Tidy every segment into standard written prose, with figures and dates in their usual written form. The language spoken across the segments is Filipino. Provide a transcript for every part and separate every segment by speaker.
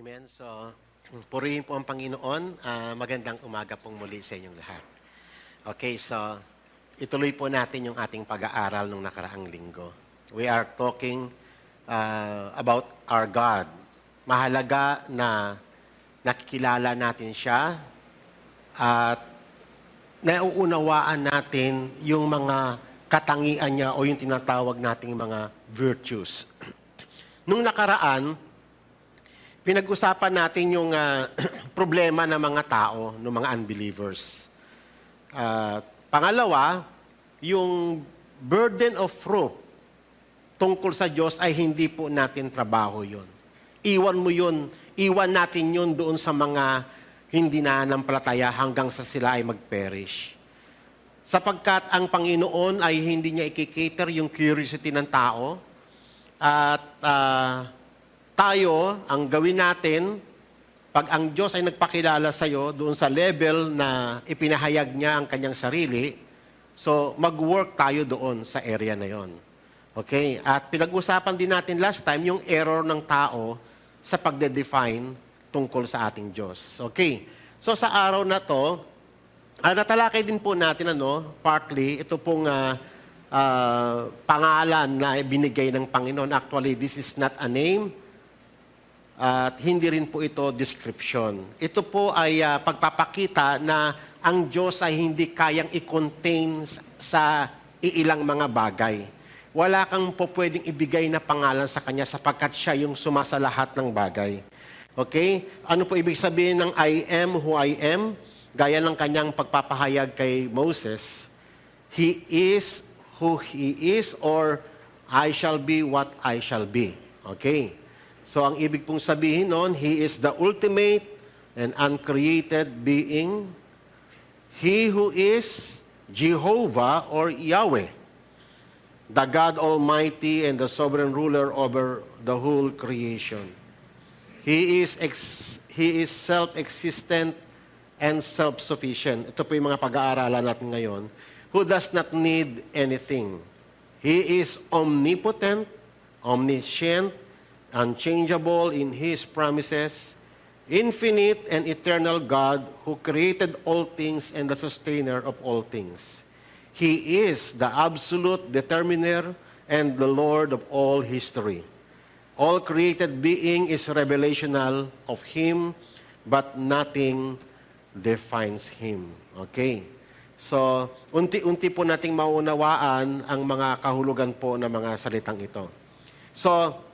Speaker 1: Amen. So, purihin po ang Panginoon. Magandang umaga pong muli sa inyong lahat. Okay, so ituloy po natin yung ating pag-aaral nung nakaraang linggo. We are talking about our God. Mahalaga na nakikilala natin siya at nauunawaan natin yung mga katangian niya o yung tinatawag nating mga virtues. Nung nakaraan, pinag-usapan natin yung problema ng mga tao, ng mga unbelievers. Pangalawa, yung burden of fruit tungkol sa Diyos ay hindi po natin trabaho yun. Iwan mo yun, iwan natin yun doon sa mga hindi nananampalataya hanggang sa sila ay mag-perish. Sapagkat ang Panginoon ay hindi niya ikikater yung curiosity ng tao at tayo, ang gawin natin, pag ang Diyos ay nagpakilala sa iyo doon sa level na ipinahayag niya ang kanyang sarili, so mag-work tayo doon sa area na yon. Okay? At pinag-usapan din natin last time yung error ng tao sa pagde-define tungkol sa ating Diyos. Okay? So sa araw na to, natalakay din po natin, partly, ito pong pangalan na binigay ng Panginoon. Actually, this is not a name. At hindi rin po ito description. Ito po ay pagpapakita na ang Diyos ay hindi kayang i-contain sa iilang mga bagay. Wala kang po pwedeng ibigay na pangalan sa Kanya sapagkat Siya yung sumasalahat ng bagay. Okay? Ano po ibig sabihin ng I am who I am? Gaya ng Kanyang pagpapahayag kay Moses, He is who He is or I shall be what I shall be. Okay? So, ang ibig pong sabihin noon, He is the ultimate and uncreated being. He who is Jehovah or Yahweh, the God Almighty and the sovereign ruler over the whole creation. He is self-existent and self-sufficient. Ito po yung mga pag-aaralan natin ngayon. Who does not need anything. He is omnipotent, omniscient, unchangeable in His promises, infinite and eternal God who created all things and the sustainer of all things. He is the absolute determiner and the Lord of all history. All created being is revelational of Him, but nothing defines Him. Okay? So, unti-unti po nating maunawaan ang mga kahulugan po ng mga salitang ito. So,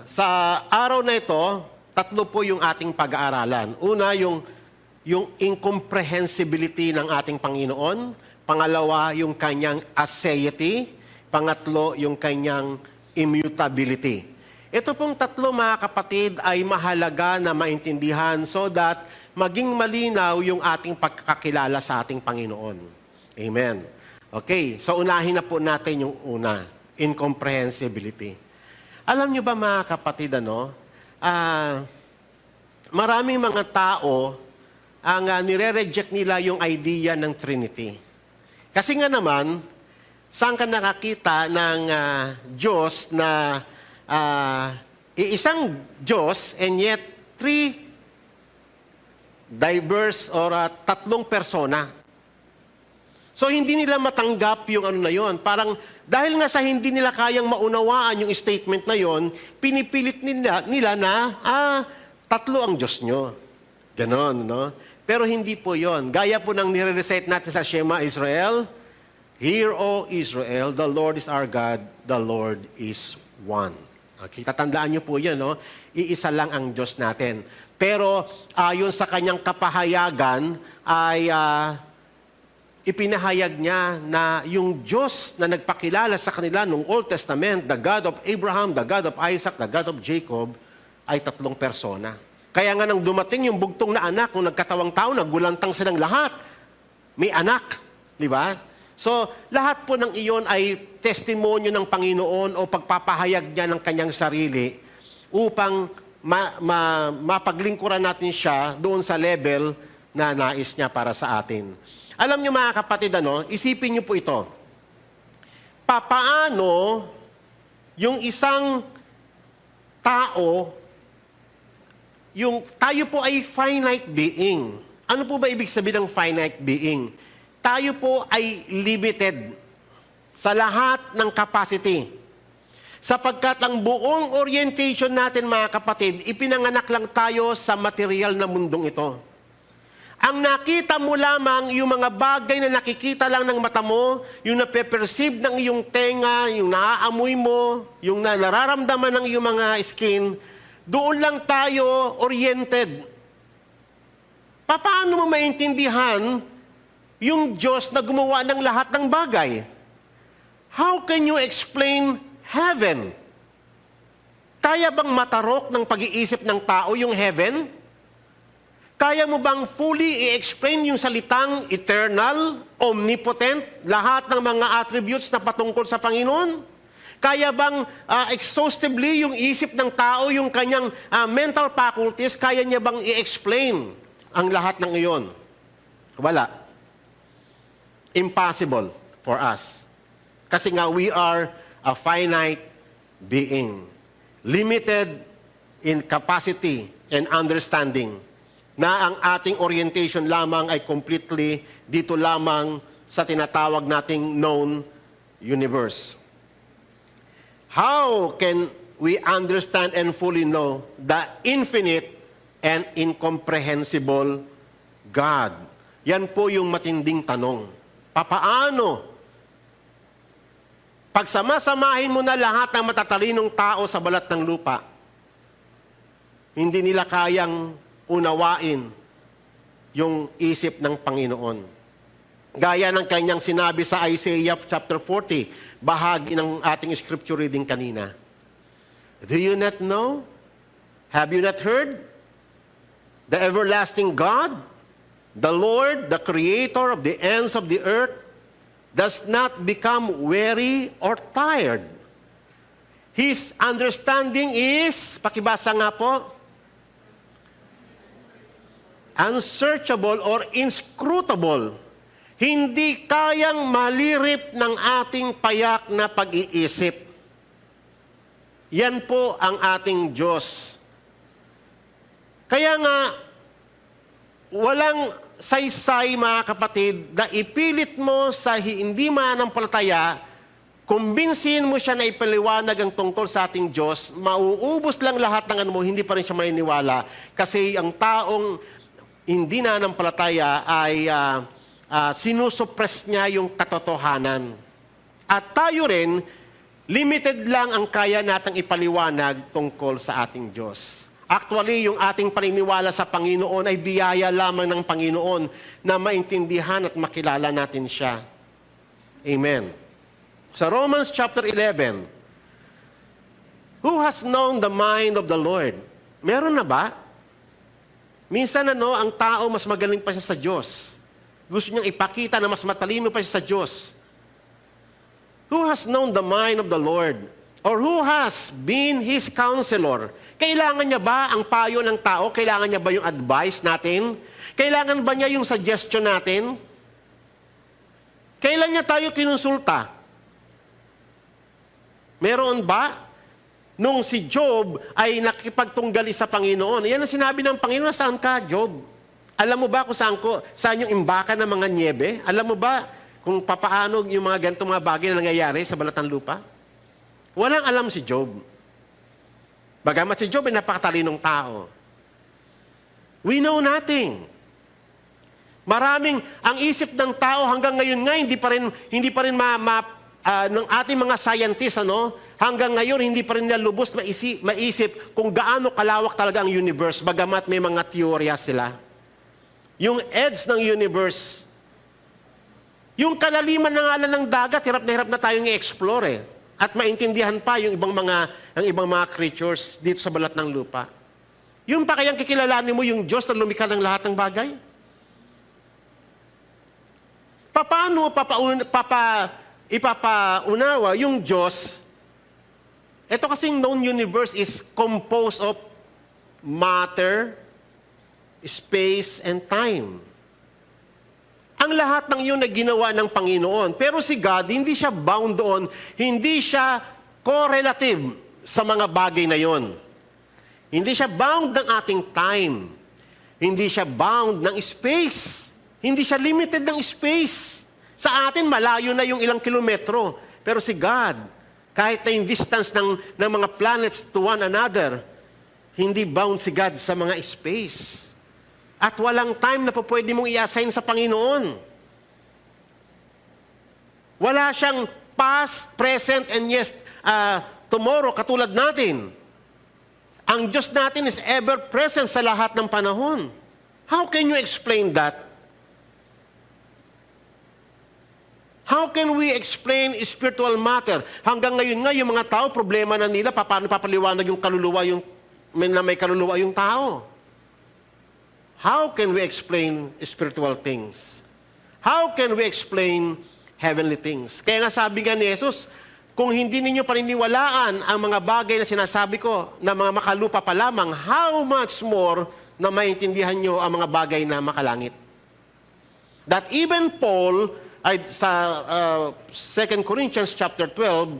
Speaker 1: sa araw na ito, tatlo po yung ating pag-aaralan. Una, yung incomprehensibility ng ating Panginoon. Pangalawa, yung kanyang aseity. Pangatlo, yung kanyang immutability. Ito pong tatlo, mga kapatid, ay mahalaga na maintindihan so that maging malinaw yung ating pagkakilala sa ating Panginoon. Amen. Okay, so unahin na po natin yung una, incomprehensibility. Alam niyo ba mga kapatid, maraming mga tao ang nire-reject nila yung idea ng Trinity. Kasi nga naman, saan ka nakakita ng Diyos na iisang Diyos and yet three diverse or tatlong persona. So hindi nila matanggap yung ano na yon. Parang dahil nga sa hindi nila kayang maunawaan yung statement na yon, pinipilit nila na, tatlo ang Diyos nyo. Ganon, no? Pero hindi po yon. Gaya po ng nire-recite natin sa Shema Israel, Hear, O Israel, the Lord is our God, the Lord is one. Okay, tatandaan nyo po yan, no? Iisa lang ang Diyos natin. Pero ayon sa kanyang kapahayagan ay ipinahayag niya na yung Diyos na nagpakilala sa kanila nung Old Testament, the God of Abraham, the God of Isaac, the God of Jacob, ay tatlong persona. Kaya nga nang dumating yung bugtong na anak, nung nagkatawang tao, nagulantang silang lahat. May anak, di ba? So, lahat po ng iyon ay testimonyo ng Panginoon o pagpapahayag niya ng kanyang sarili upang mapaglingkuran natin siya doon sa level na nais niya para sa atin. Alam niyo mga kapatid, isipin niyo po ito. Papaano yung isang tao tayo po ay finite being. Ano po ba ibig sabihin ng finite being? Tayo po ay limited sa lahat ng capacity. Sapagkat ang buong orientation natin, mga kapatid, ipinanganak lang tayo sa material na mundong ito. Ang nakita mo lamang, yung mga bagay na nakikita lang ng mata mo, yung nape-perceive ng iyong tenga, yung naaamoy mo, yung nararamdaman ng iyong mga skin, doon lang tayo oriented. Paano mo maintindihan yung Diyos na gumawa ng lahat ng bagay? How can you explain heaven? Kaya bang matarok ng pag-iisip ng tao yung heaven? Kaya mo bang fully i-explain yung salitang eternal, omnipotent, lahat ng mga attributes na patungkol sa Panginoon? Kaya bang exhaustively yung isip ng tao, yung kanyang mental faculties, kaya niya bang i-explain ang lahat ng iyon? Wala. Impossible for us. Kasi nga we are a finite being, limited in capacity and understanding, na ang ating orientation lamang ay completely dito lamang sa tinatawag nating known universe. How can we understand and fully know the infinite and incomprehensible God? Yan po yung matinding tanong. Papaano? Pagsama-samahin mo na lahat ng matatalinong tao sa balat ng lupa, hindi nila kayang unawain yung isip ng Panginoon. Gaya ng kanyang sinabi sa Isaiah chapter 40, bahagi ng ating scripture reading kanina. Do you not know? Have you not heard? The everlasting God, the Lord, the Creator of the ends of the earth, does not become weary or tired. His understanding is, pakibasa nga po, unsearchable or inscrutable. Hindi kayang malirip ng ating payak na pag-iisip. Yan po ang ating Diyos. Kaya nga, walang saysay, mga kapatid, na ipilit mo sa hindi mananampalataya, kumbinsin mo siya na ipaliwanag ang tungkol sa ating Diyos, mauubos lang lahat ng ano mo, hindi pa rin siya maniniwala. Kasi ang taong hindi nananampalataya ay sinusuppress niya yung katotohanan. At tayo rin, limited lang ang kaya natang ipaliwanag tungkol sa ating Diyos. Actually, yung ating paniniwala sa Panginoon ay biyaya lamang ng Panginoon na maintindihan at makilala natin siya. Amen. Sa Romans chapter 11, who has known the mind of the Lord? Meron na ba? Minsan ang tao mas magaling pa siya sa Diyos. Gusto niyang ipakita na mas matalino pa siya sa Diyos. Who has known the mind of the Lord? Or who has been His counselor? Kailangan niya ba ang payo ng tao? Kailangan niya ba yung advice natin? Kailangan ba niya yung suggestion natin? Kailan niya tayo kinonsulta? Meron ba? Nung si Job ay nakipagtunggali sa Panginoon, yan ang sinabi ng Panginoon, saan ka, Job? Alam mo ba kung saan yung imbakan ng mga nyebe? Alam mo ba kung papaano yung mga ganitong mga bagay na nangyayari sa balat ng lupa? Walang alam si Job. Bagamat si Job ay napakatalinong tao. We know nothing. Ang isip ng tao hanggang ngayon nga, hindi pa rin ng ating mga scientists, hanggang ngayon, hindi pa rin nila lubos maisip kung gaano kalawak talaga ang universe, bagamat may mga teorya sila. Yung edge ng universe, yung kalaliman ng ngalan ng dagat, hirap na tayong i-explore at maintindihan pa yung ibang mga creatures dito sa balat ng lupa. Yung pa kayang kikilalanin mo yung Diyos na lumikha ng lahat ng bagay? Paano ipapaunawa yung Diyos? Ito kasing known universe is composed of matter, space, and time. Ang lahat ng iyon ay ginawa ng Panginoon. Pero si God, hindi siya bound doon, hindi siya correlative sa mga bagay na yon. Hindi siya bound ng ating time. Hindi siya bound ng space. Hindi siya limited ng space. Sa atin, malayo na yung ilang kilometro. Pero si God, kahit na yung distance ng mga planets to one another, hindi bound si God sa mga space. At walang time na po pwede mong i-assign sa Panginoon. Wala siyang past, present, and yes, tomorrow, katulad natin. Ang Diyos natin is ever present sa lahat ng panahon. How can you explain that? How can we explain spiritual matter? Hanggang ngayon nga, yung mga tao, problema na nila, paano papaliwanag yung kaluluwa, na may kaluluwa yung tao? How can we explain spiritual things? How can we explain heavenly things? Kaya nga sabi nga ni Jesus, kung hindi ninyo paniniwalaan ang mga bagay na sinasabi ko na mga makalupa pa lamang, how much more na maintindihan nyo ang mga bagay na makalangit? That even Paul, sa 2 Corinthians chapter 12,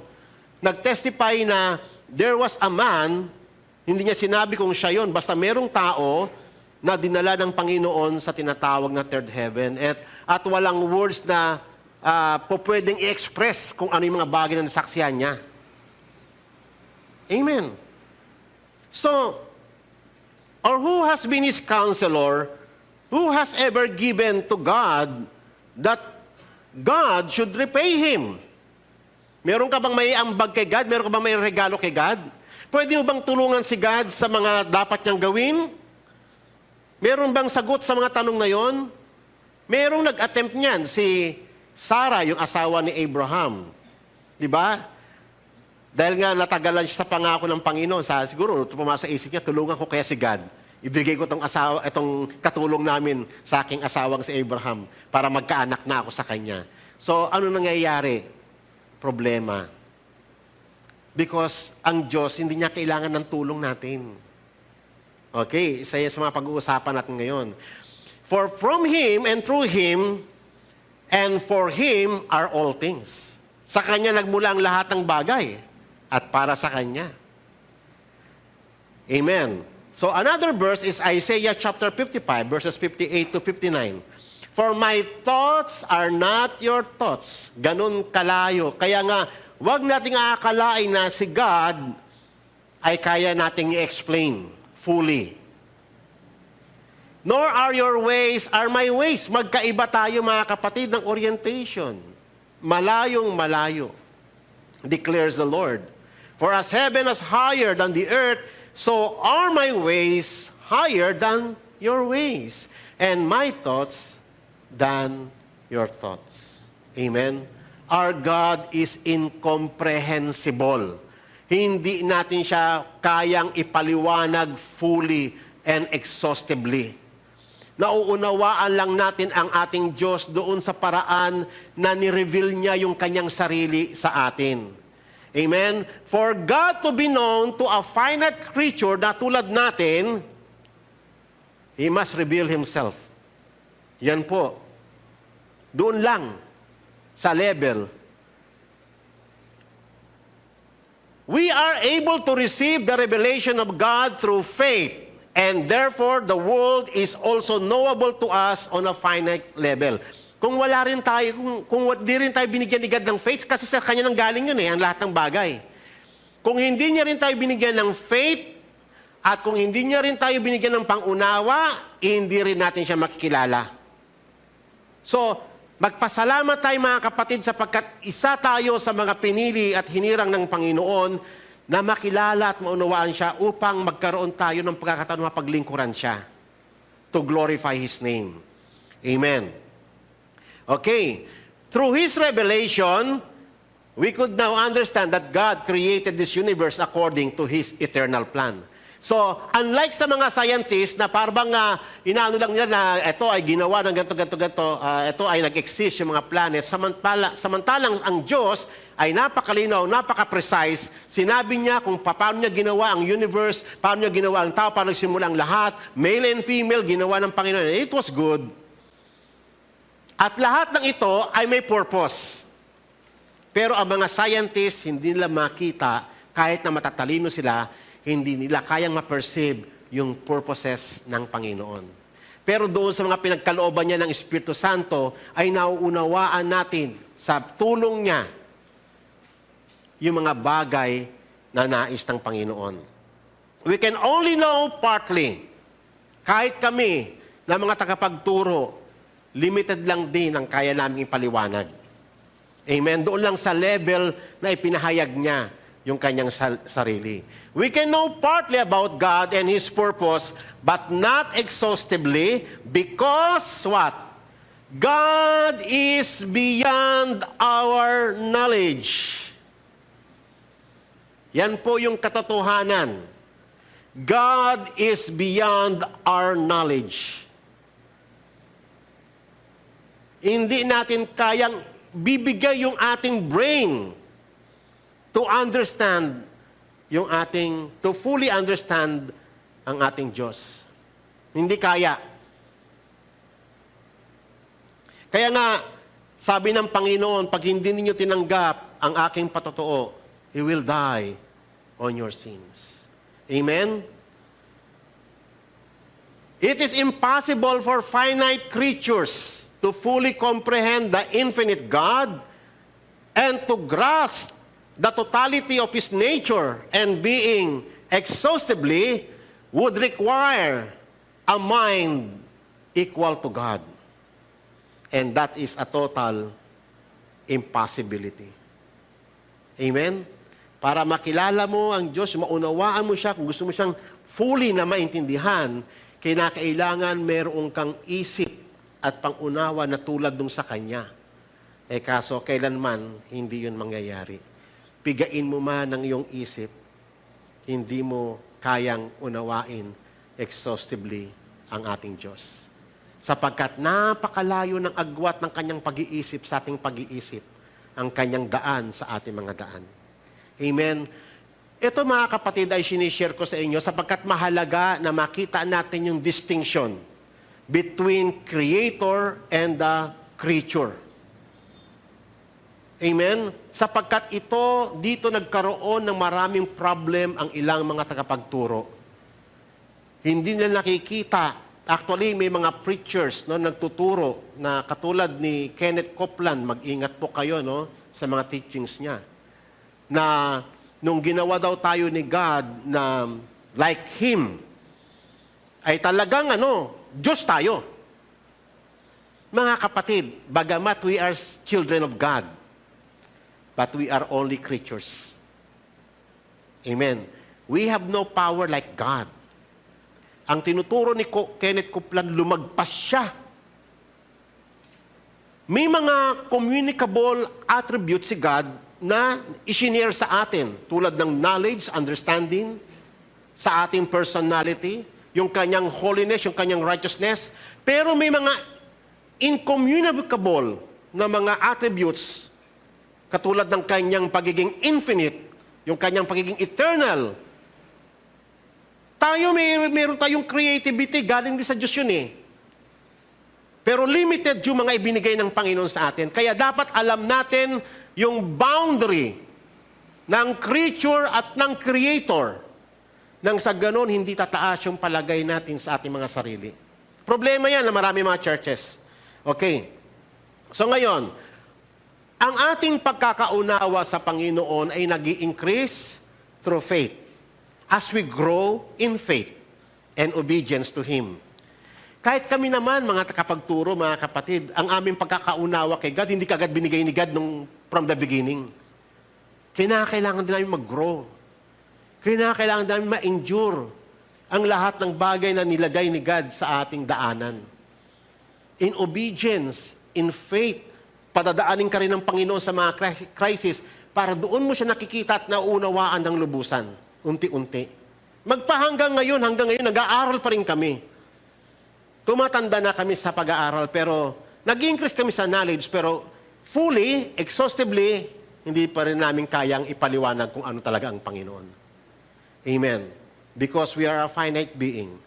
Speaker 1: nag-testify na there was a man, hindi niya sinabi kung siya yun, basta merong tao na dinala ng Panginoon sa tinatawag na third heaven at walang words na pwedeng i-express kung ano yung mga bagay na nasaksihan niya. Amen. So, or who has been his counselor, who has ever given to God that God should repay him? Meron ka bang may ambag kay God? Meron ka bang may regalo kay God? Pwede mo bang tulungan si God sa mga dapat niyang gawin? Meron bang sagot sa mga tanong na yon? Merong nag-attempt niyan, si Sarah, yung asawa ni Abraham. Di ba? Dahil nga natagalan siya sa pangako ng Panginoon, siguro pumasa sa isip niya, tulungan ko kaya si God. Ibigay ko itong katulong namin sa aking asawang si Abraham para magkaanak na ako sa kanya. So, ano nangyayari? Problema. Because ang Diyos, hindi niya kailangan ng tulong natin. Okay, isa yan sa mga pag-uusapan natin ngayon. For from Him and through Him and for Him are all things. Sa Kanya nagmula ang lahat ng bagay at para sa Kanya. Amen. So another verse is Isaiah chapter 55, verses 58 to 59. For my thoughts are not your thoughts. Ganun kalayo. Kaya nga, wag nating aakalain na si God ay kaya nating i-explain fully. Nor are your ways are my ways. Magkaiba tayo mga kapatid ng orientation. Malayong malayo, declares the Lord. For as heaven is higher than the earth, so are my ways higher than your ways, and my thoughts than your thoughts. Amen? Our God is incomprehensible. Hindi natin siya kayang ipaliwanag fully and exhaustively. Nauunawaan lang natin ang ating Diyos doon sa paraan na ni-reveal niya yung kanyang sarili sa atin. Amen? For God to be known to a finite creature na tulad natin, He must reveal Himself. Yan po. Doon lang sa level. We are able to receive the revelation of God through faith. And therefore, the world is also knowable to us on a finite level. Kung wala rin tayo, kung di rin tayo binigyan ni God ng faith, kasi sa Kanya nang galing yun ang lahat ng bagay. Kung hindi niya rin tayo binigyan ng faith, at kung hindi niya rin tayo binigyan ng pangunawa, hindi rin natin siya makikilala. So, magpasalamat tayo mga kapatid sapagkat isa tayo sa mga pinili at hinirang ng Panginoon na makilala at maunawaan siya upang magkaroon tayo ng pagkakataon na paglingkuran siya to glorify His name. Amen. Okay. Through His revelation, we could now understand that God created this universe according to His eternal plan. So, unlike sa mga scientists na parang inaano lang nila na ito ay ginawa ng ganito, ito ay nag-exist yung mga planet, samantalang ang Diyos ay napakalinaw, napaka-precise. Sinabi niya kung paano niya ginawa ang universe, paano niya ginawa ang tao, paano nagsimula ang lahat, male and female, ginawa ng Panginoon. It was good. At lahat ng ito ay may purpose. Pero ang mga scientists, hindi nila makita, kahit na matatalino sila, hindi nila kayang ma-perceive yung purposes ng Panginoon. Pero doon sa mga pinagkalooban niya ng Espiritu Santo, ay nauunawaan natin sa tulong niya yung mga bagay na nais ng Panginoon. We can only know partly. Kahit kami na mga tagapagturo, limited lang din ang kaya namin ipaliwanag. Amen? Doon lang sa level na ipinahayag niya yung kanyang sarili. We can know partly about God and His purpose, but not exhaustively, because what? God is beyond our knowledge. Yan po yung katotohanan. God is beyond our knowledge. Hindi natin kayang bibigay yung ating brain to understand to fully understand ang ating Diyos. Hindi kaya. Kaya nga, sabi ng Panginoon, pag hindi ninyo tinanggap ang aking patotoo, you will die on your sins. Amen? It is impossible for finite creatures to fully comprehend the infinite God and to grasp the totality of His nature and being exhaustively would require a mind equal to God. And that is a total impossibility. Amen? Para makilala mo ang Diyos, maunawaan mo siya, kung gusto mo siyang fully na maintindihan, kinakailangan meron kang isip at pangunawa na tulad dun sa Kanya. Kaso kailanman hindi yun mangyayari. Pigain mo man ang iyong isip, hindi mo kayang unawain exhaustively ang ating Diyos. Sapagkat napakalayo ng agwat ng Kanyang pag-iisip sa ating pag-iisip, ang Kanyang daan sa ating mga daan. Amen? Ito mga kapatid ay sinishare ko sa inyo sapagkat mahalaga na makita natin yung distinction between Creator and the creature. Amen? Sapagkat dito nagkaroon ng maraming problem ang ilang mga tagapagturo. Hindi nila nakikita. Actually, may mga preachers nagtuturo na katulad ni Kenneth Copeland, mag-ingat po kayo sa mga teachings niya. Na nung ginawa daw tayo ni God na like Him, ay talagang Diyos tayo. Mga kapatid, bagamat we are children of God, but we are only creatures. Amen. We have no power like God. Ang tinuturo ni Kenneth Copeland, lumagpas siya. May mga communicable attributes si God na isinare sa atin, tulad ng knowledge, understanding, sa ating personality, yung kanyang holiness, yung kanyang righteousness. Pero may mga incommunicable na mga attributes, katulad ng kanyang pagiging infinite, yung kanyang pagiging eternal. Tayo, meron tayong creativity, galing din sa Diyos yun eh. Pero limited yung mga ibinigay ng Panginoon sa atin. Kaya dapat alam natin yung boundary ng creature at ng creator. Nang sa ganon, hindi tataas yung palagay natin sa ating mga sarili. Problema yan na marami mga churches. Okay. So ngayon, ang ating pagkakaunawa sa Panginoon ay nag-i-increase through faith as we grow in faith and obedience to Him. Kahit kami naman, mga takapagturo, mga kapatid, ang aming pagkakaunawa kay God, hindi kagad binigay ni God from the beginning. Kailangan din namin mag-grow. Kailangan namin ma-endure ang lahat ng bagay na nilagay ni God sa ating daanan. In obedience, in faith, padadaanin ka rin ng Panginoon sa mga crisis para doon mo siya nakikita at nauunawaan ng lubusan. Unti-unti. Hanggang ngayon, nag-aaral pa rin kami. Tumatanda na kami sa pag-aaral, pero nag-increase kami sa knowledge, pero fully, exhaustively, hindi pa rin namin kayang ipaliwanag kung ano talaga ang Panginoon. Amen. Because we are a finite being.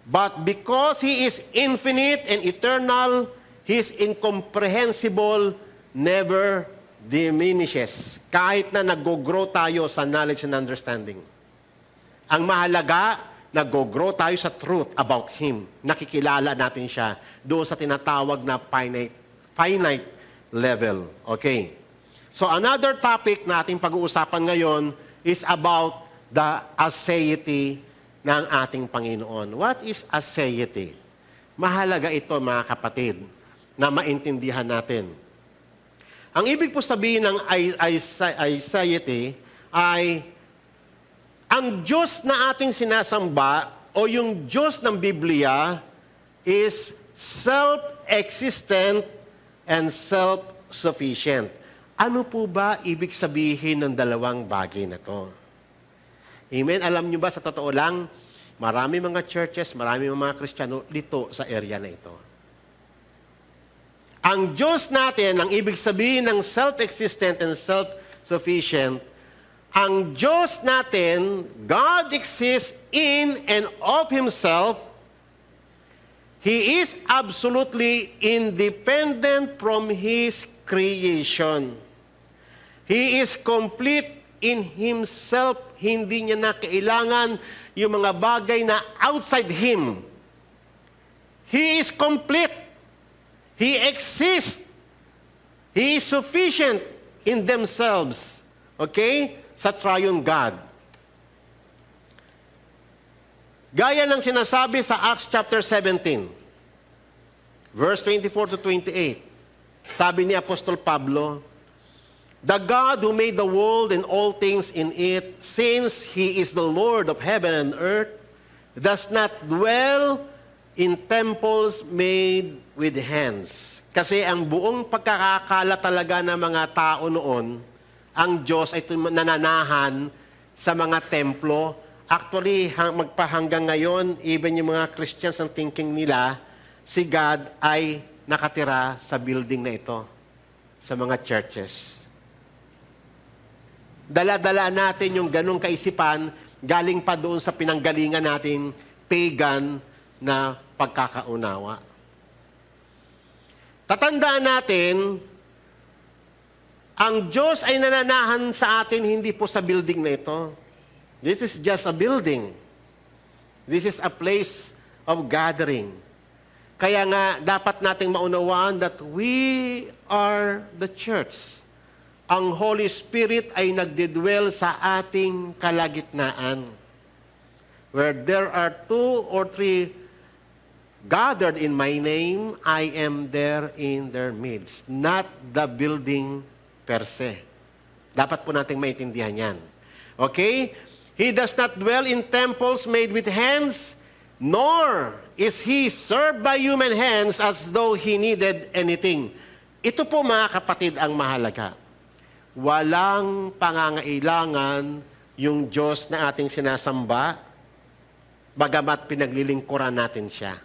Speaker 1: But because He is infinite and eternal, His incomprehensible never diminishes. Kahit na nag-grow tayo sa knowledge and understanding. Ang mahalaga, nag-grow tayo sa truth about Him. Nakikilala natin siya doon sa tinatawag na finite level. Okay. So another topic na ating pag-uusapan ngayon is about the aseity ng ating Panginoon. What is aseity? Mahalaga ito, mga kapatid, na maintindihan natin. Ang ibig po sabihin ng aseity ay ang Diyos na ating sinasamba o yung Diyos ng Biblia is self-existent and self-sufficient. Ano po ba ibig sabihin ng dalawang bagay na to? Amen? Alam nyo ba, sa totoo lang, marami mga churches, marami mga Kristiyano dito sa area na ito. Ang Diyos natin, ang ibig sabihin ng self-existent and self-sufficient, ang Diyos natin, God exists in and of Himself. He is absolutely independent from His creation. He is complete in Himself. Hindi niya na kailangan yung mga bagay na outside Him. He is complete. He exists. He is sufficient in themselves. Okay? Sa triune God. Gaya ng sinasabi sa Acts chapter 17, verse 24 to 28. Sabi ni Apostol Pablo, "The God who made the world and all things in it, since He is the Lord of heaven and earth, does not dwell in temples made with hands." Kasi ang buong pagkakakala talaga ng mga tao noon, ang Diyos ay nananahan sa mga templo. Actually, magpahanggang ngayon, even yung mga Christians ang thinking nila, si God ay nakatira sa building na ito, sa mga churches. Dala-dala natin yung ganong kaisipan, galing pa doon sa pinanggalingan natin, pagan na pagkakaunawa. Tatandaan natin, ang Diyos ay nananahan sa atin hindi po sa building na ito. This is just a building. This is a place of gathering. Kaya nga, dapat nating maunawaan that we are the church. Ang Holy Spirit ay nagdidwell sa ating kalagitnaan. Where there are 2 or 3 gathered in my name, I am there in their midst. Not the building per se. Dapat po nating maintindihan yan. Okay? He does not dwell in temples made with hands, nor is He served by human hands as though He needed anything. Ito po, mga kapatid, ang mahalaga. Walang pangangailangan yung Diyos na ating sinasamba, bagamat pinaglilingkuran natin siya.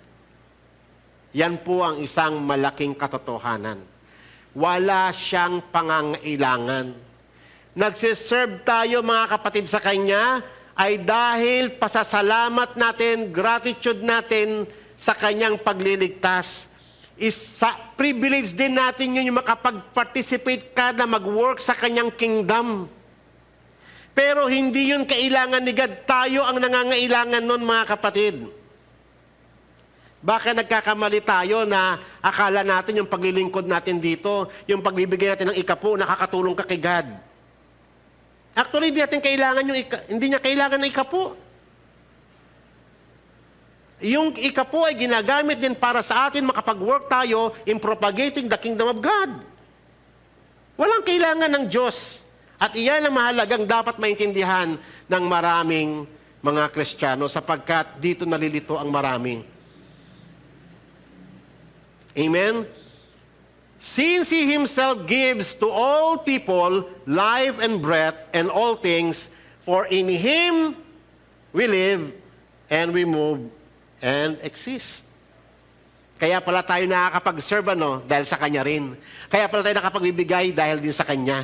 Speaker 1: Yan po ang isang malaking katotohanan. Wala siyang pangangailangan. Nagsiserve tayo, mga kapatid, sa Kanya ay dahil pasasalamat natin, gratitude natin sa Kanyang pagliligtas. Sa privilege din natin yun yung makapag-participate ka na mag-work sa Kanyang kingdom. Pero hindi yun kailangan ni God. Tayo ang nangangailangan nun, mga kapatid. Baka nagkakamali tayo na akala natin yung paglilingkod natin dito, yung pagbibigay natin ng ikapo, nakakatulong ka kay God. Actually, hindi niya kailangan ng ikapo. Yung ikapo ay ginagamit din para sa atin makapag-work tayo in propagating the kingdom of God. Walang kailangan ng Diyos. At iyan ang mahalagang dapat maintindihan ng maraming mga Kristiyano sapagkat dito nalilito ang marami. Amen? Since He Himself gives to all people life and breath and all things, for in Him we live and we move and exist. Kaya pala tayo nakakapag-serve, dahil sa Kanya rin. Kaya pala tayo nakapagbibigay dahil din sa Kanya.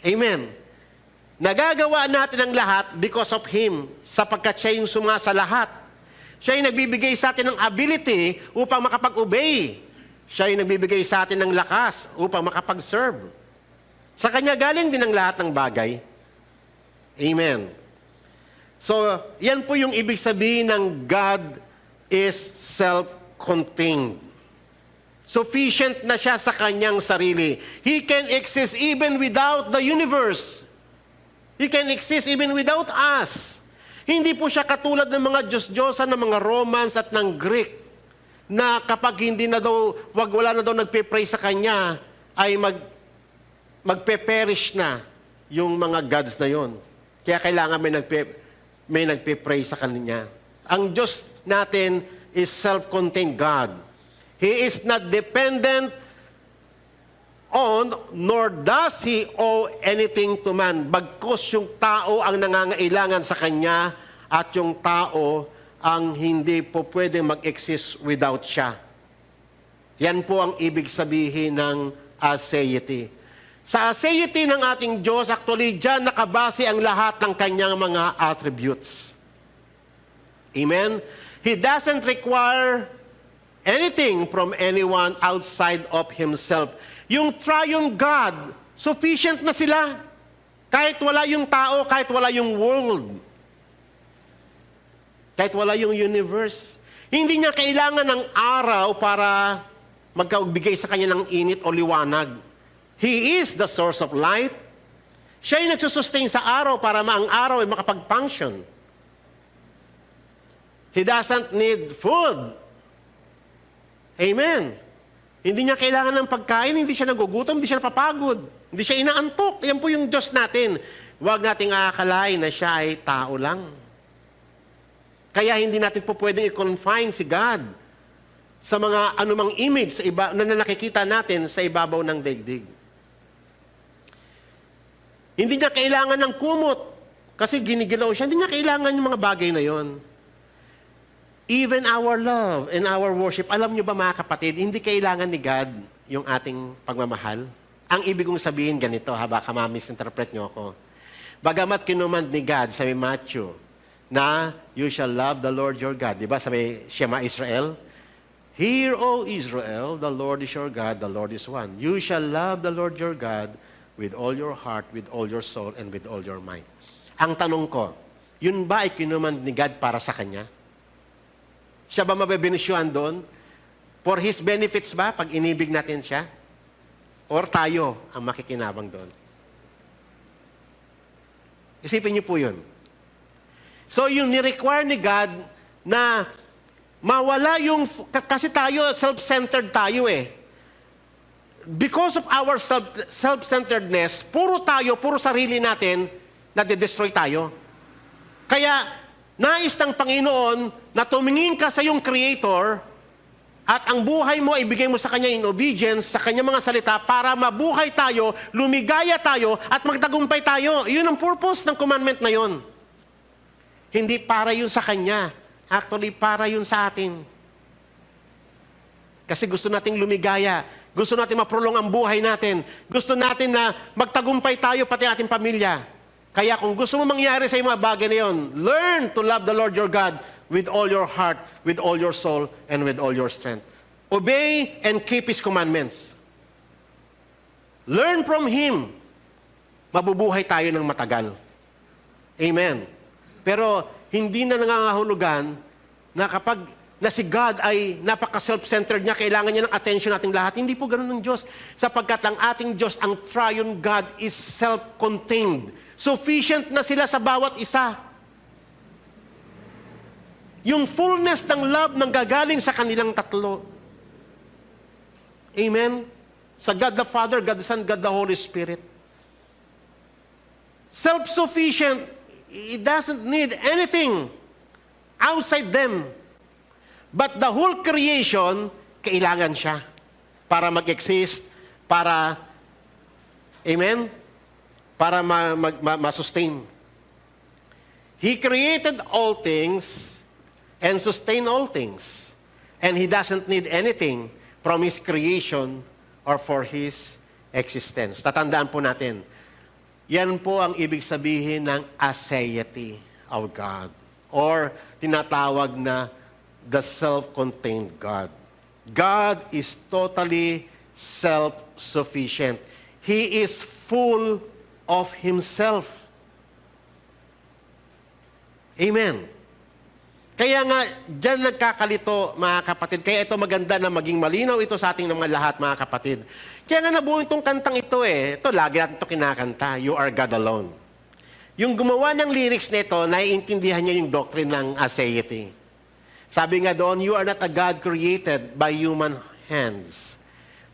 Speaker 1: Amen. Nagagawa natin ang lahat because of Him, sapagkat Siya yung sumasa lahat. Siya yung nagbibigay sa atin ng ability upang makapag-obey. Siya yung nagbibigay sa atin ng lakas upang makapag-serve. Sa Kanya galing din ang lahat ng bagay. Amen. So, yan po yung ibig sabihin ng God is self-contained. Sufficient na siya sa kanyang sarili. He can exist even without the universe. He can exist even without us. Hindi po siya katulad ng mga Diyos-Diyosan ng mga Romans at ng Greek na kapag hindi na daw, wala na daw nagpe-pray sa kanya, ay magpe-perish na yung mga gods na yon. Kaya kailangan may nagpe-pray sa kanya. Ang Diyos natin is self-contained God. He is not dependent on, nor does He owe anything to man. Bagkus yung tao ang nangangailangan sa Kanya at yung tao ang hindi po pwede mag-exist without siya. Yan po ang ibig sabihin ng aseity. Sa aseity ng ating Diyos, actually, dyan nakabase ang lahat ng Kanyang mga attributes. Amen? He doesn't require anything from anyone outside of Himself. Yung triune God, sufficient na sila. Kahit wala yung tao, kahit wala yung world. Kahit wala yung universe. Hindi niya kailangan ng araw para magkagbigay sa kanya ng init o liwanag. He is the source of light. Siya yung nagsusustain sa araw para ang araw ay makapag-function. He doesn't need food. Amen. Hindi niya kailangan ng pagkain, hindi siya nagugutom, hindi siya napapagod, hindi siya inaantok. Yan po yung Diyos natin. Huwag nating aakalain na siya ay tao lang. Kaya hindi natin po pwedeng i-confine si God sa mga anumang image na nakikita natin sa ibabaw ng daigdig. Hindi niya kailangan ng kumot kasi ginigilaw siya. Hindi niya kailangan yung mga bagay na yon. Even our love and our worship, alam niyo ba mga kapatid, hindi kailangan ni God yung ating pagmamahal. Ang ibig kong sabihin ganito, baka ma-misinterpret niyo ako. Bagamat kinumand ni God sa Matthew na you shall love the Lord your God. Diba sabi Shema Israel? Hear, O Israel, the Lord is your God, the Lord is one. You shall love the Lord your God with all your heart, with all your soul, and with all your mind. Ang tanong ko, yun ba ay kinumand ni God para sa Kanya? Siya ba mabebenesyuhan doon? For His benefits ba, pag inibig natin siya? Or tayo ang makikinabang doon? Isipin niyo po yun. So yung ni-require ni God na mawala yung, kasi tayo, self-centered tayo eh. Because of our self-centeredness, puro sarili natin, nade-destroy tayo. Kaya, nais ng Panginoon na tumingin ka sa iyong Creator at ang buhay mo ay ibigay mo sa Kanya in obedience, sa Kanya mga salita, para mabuhay tayo, lumigaya tayo, at magtagumpay tayo. Iyon ang purpose ng commandment na yon. Hindi para yun sa Kanya. Actually, para yun sa atin. Kasi gusto nating lumigaya. Gusto natin maprolong ang buhay natin. Gusto natin na magtagumpay tayo, pati ating pamilya. Kaya kung gusto mo mangyari sa mga bagay na yun, learn to love the Lord your God with all your heart, with all your soul, and with all your strength. Obey and keep His commandments. Learn from Him. Mabubuhay tayo ng matagal. Amen. Pero hindi na nangangahulugan na kapag na si God ay napaka-self-centered niya, kailangan niya ng attention nating lahat. Hindi po ganun ng Diyos. Sapagkat ang ating Diyos, ang triune God, is self-contained. Sufficient na sila sa bawat isa. Yung fullness ng love nang gagaling sa kanilang tatlo. Amen? Sa God the Father, God the Son, God the Holy Spirit. Self-sufficient. It doesn't need anything outside them. But the whole creation, kailangan siya para mag-exist, para, amen? Para ma-sustain. He created all things and sustained all things. And He doesn't need anything from His creation or for His existence. Tatandaan po natin, yan po ang ibig sabihin ng aseity of God. Or tinatawag na the self-contained God. God is totally self-sufficient. He is full of Himself. Amen. Kaya nga, dyan nagkakalito, mga kapatid. Kaya ito maganda na maging malinaw ito sa ating mga lahat, mga kapatid. Kaya nga nabuo itong kantang ito eh. Ito, lagi natin ito kinakanta. You are God alone. Yung gumawa ng lyrics nito, naiintindihan niya yung doctrine ng aseity. Sabi nga doon, you are not a God created by human hands.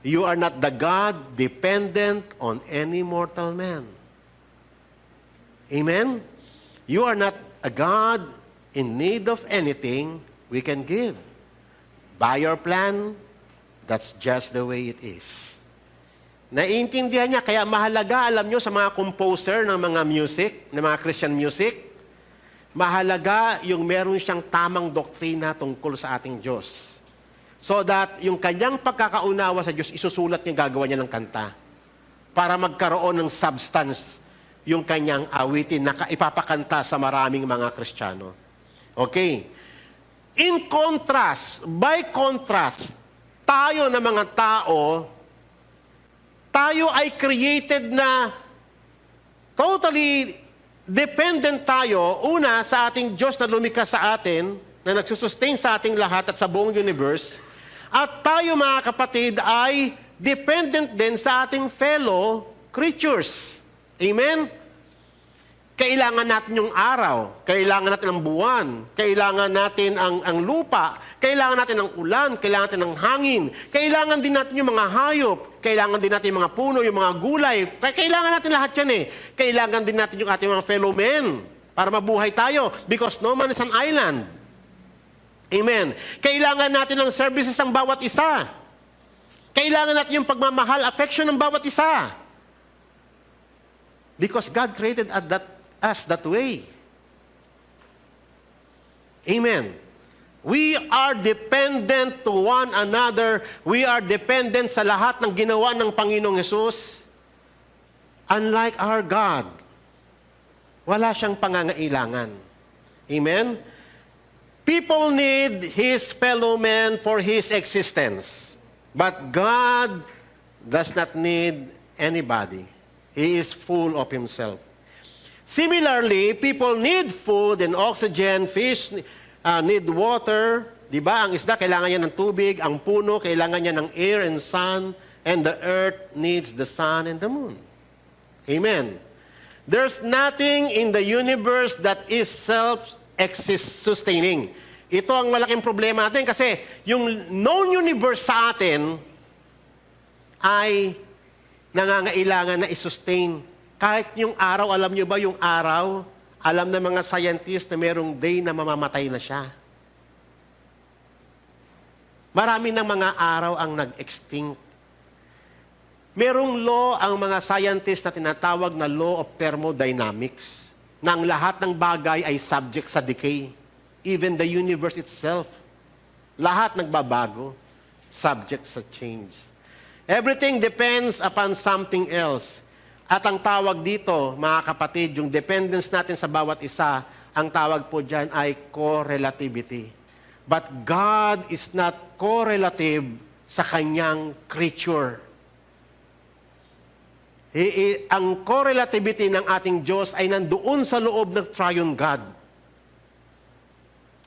Speaker 1: You are not the God dependent on any mortal man. Amen? You are not a God in need of anything we can give. By your plan, that's just the way it is. Naiintindihan niya, kaya mahalaga, alam nyo, sa mga composer ng mga music, ng mga Christian music, mahalaga yung meron siyang tamang doktrina tungkol sa ating Diyos. So that yung kanyang pagkakaunawa sa Diyos, isusulat niya, gagawa niya ng kanta. Para magkaroon ng substance yung kanyang awitin na ipapakanta sa maraming mga Kristiyano. Okay. In contrast, by contrast, tayo na mga tao, tayo ay created na totally dependent tayo, una, sa ating Diyos na lumikha sa atin, na nagsusustain sa ating lahat at sa buong universe, at tayo, mga kapatid, ay dependent din sa ating fellow creatures. Amen? Kailangan natin yung araw, kailangan natin ang buwan, kailangan natin ang lupa, kailangan natin ang ulan, kailangan natin ang hangin, kailangan din natin yung mga hayop, kailangan din natin yung mga puno, yung mga gulay, kailangan natin lahat yan eh. Kailangan din natin yung ating mga fellow men para mabuhay tayo because no man is an island. Amen. Kailangan natin ang services ng bawat isa. Kailangan natin yung pagmamahal, affection ng bawat isa. Because God created us that way. Amen. We are dependent to one another. We are dependent sa lahat ng ginawa ng Panginoong Hesus. Unlike our God, wala siyang pangangailangan. Amen? People need His fellow men for His existence. But God does not need anybody. He is full of Himself. Similarly, people need food and oxygen, fish need water. Diba? Ang isda, kailangan niya ng tubig. Ang puno, kailangan niya ng air and sun. And the earth needs the sun and the moon. Amen. There's nothing in the universe that is self-sustaining. Ito ang malaking problema natin kasi yung known universe sa atin ay nangangailangan na i-sustain. Kahit yung araw, alam nyo ba yung araw, alam ng mga scientists na merong day na mamamatay na siya. Marami ng mga araw ang nag-extinct. Merong law ang mga scientists na tinatawag na law of thermodynamics, na ang lahat ng bagay ay subject sa decay. Even the universe itself. Lahat nagbabago, subject sa change. Everything depends upon something else. At ang tawag dito, mga kapatid, yung dependence natin sa bawat isa, ang tawag po dyan ay correlativity. But God is not correlative sa kanyang creature. Ang correlativity ng ating Diyos ay nandoon sa loob ng triune God.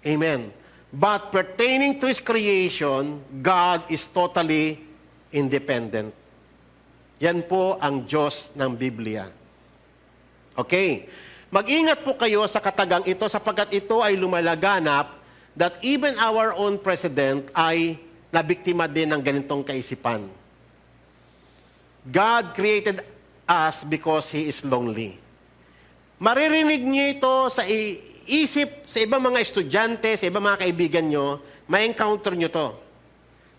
Speaker 1: Amen. But pertaining to His creation, God is totally independent. Yan po ang Diyos ng Biblia. Okay. Mag-ingat po kayo sa katagang ito sapagkat ito ay lumalaganap that even our own president ay nabiktima din ng ganitong kaisipan. God created us because He is lonely. Maririnig niyo ito sa isip sa ibang mga estudyante, sa ibang mga kaibigan nyo, may encounter nyo to.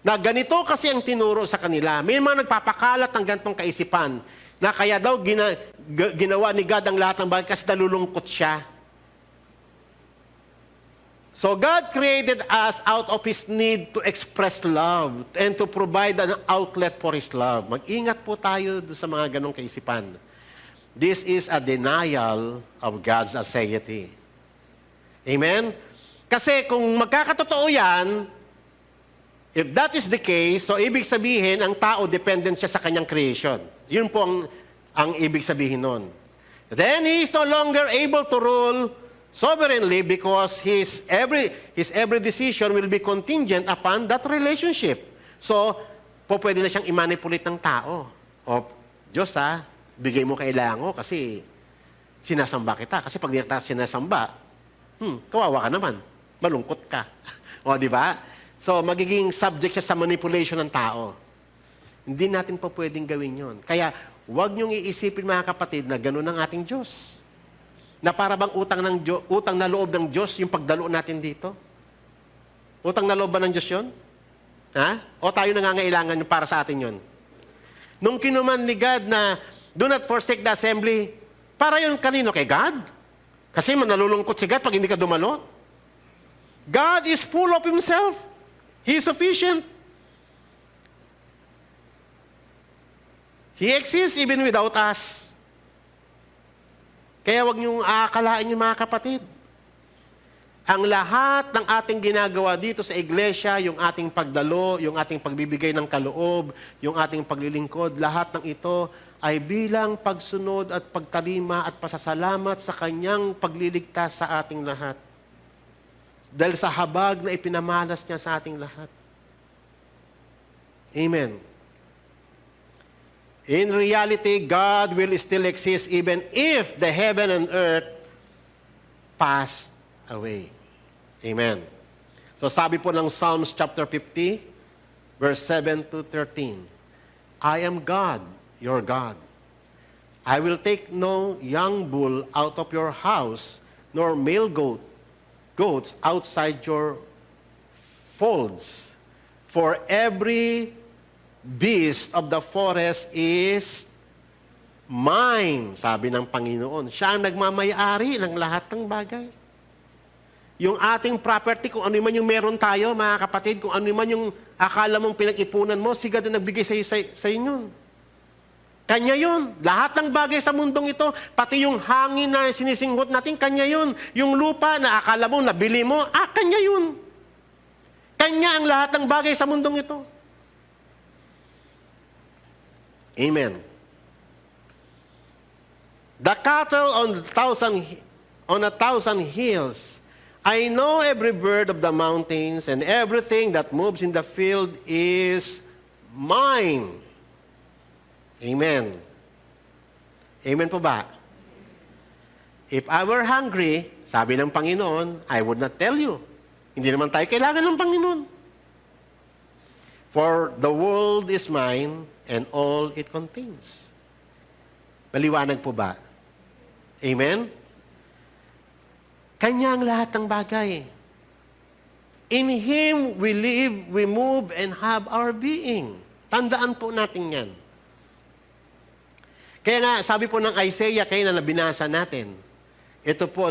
Speaker 1: Na ganito kasi ang tinuro sa kanila. May mga nagpapakalat ng ganitong kaisipan na kaya daw ginawa ni God ang lahat ng bagay kasi nalulungkot siya. So God created us out of His need to express love and to provide an outlet for His love. Mag-ingat po tayo sa mga ganong kaisipan. This is a denial of God's aseity. Amen? Kasi kung magkakatotoo yan, if that is the case, so ibig sabihin, ang tao dependent siya sa kanyang creation. Yun po ang ibig sabihin nun. Then he is no longer able to rule sovereignly because his every decision will be contingent upon that relationship. So, pwede na siyang i-manipulate ng tao. O, Diyos bigay mo kailangan ko kasi sinasamba kita. Kasi pag di kita sinasamba, kawawa ka naman. Malungkot ka. O, di ba? So, magiging subject siya sa manipulation ng tao. Hindi natin po pwedeng gawin yon. Kaya, huwag niyong iisipin mga kapatid na gano'n ang ating Diyos. Na para bang utang na loob ng Diyos yung pagdalo natin dito? Utang na loob ba ng Diyos yun? Ha? O tayo nangangailangan yung para sa atin yun? Nung kinuman ni God na do not forsake the assembly, para yun kanino? Kay God? Kasi nalulungkot si God pag hindi ka dumalo. God is full of Himself. He is sufficient. He exists even without us. Kaya wag niyong aakalain yung mga kapatid. Ang lahat ng ating ginagawa dito sa iglesia, yung ating pagdalo, yung ating pagbibigay ng kaloob, yung ating paglilingkod, lahat ng ito ay bilang pagsunod at pagtalima at pasasalamat sa Kanyang pagliligtas sa ating lahat. Dahil sa habag na ipinamalas niya sa ating lahat. Amen. In reality, God will still exist even if the heaven and earth passed away. Amen. So sabi po ng Psalms chapter 50, verse 7 to 13, I am God, your God. I will take no young bull out of your house, nor male goats outside your folds. For every beast of the forest is mine, sabi ng Panginoon. Siya ang nagmamayari ng lahat ng bagay. Yung ating property, kung ano man yung meron tayo, mga kapatid, kung ano man yung akala mong pinag-ipunan mo, si God ang nagbigay sa inyo. Kanya yun. Lahat ng bagay sa mundong ito, pati yung hangin na sinisinghot natin, Kanya yun. Yung lupa na akala mo, nabili mo, Kanya yun. Kanya ang lahat ng bagay sa mundong ito. Amen. The cattle on a thousand hills, I know every bird of the mountains and everything that moves in the field is mine. Amen. Amen po ba? If I were hungry, sabi ng Panginoon, I would not tell you. Hindi naman tayo kailangan ng Panginoon. For the world is mine and all it contains. Maliwanag po ba? Amen? Kanya ang lahat ng bagay. In Him we live, we move, and have our being. Tandaan po natin yan. Kaya nga, sabi po ng Isaiah, kaya na nabinasa natin, ito po,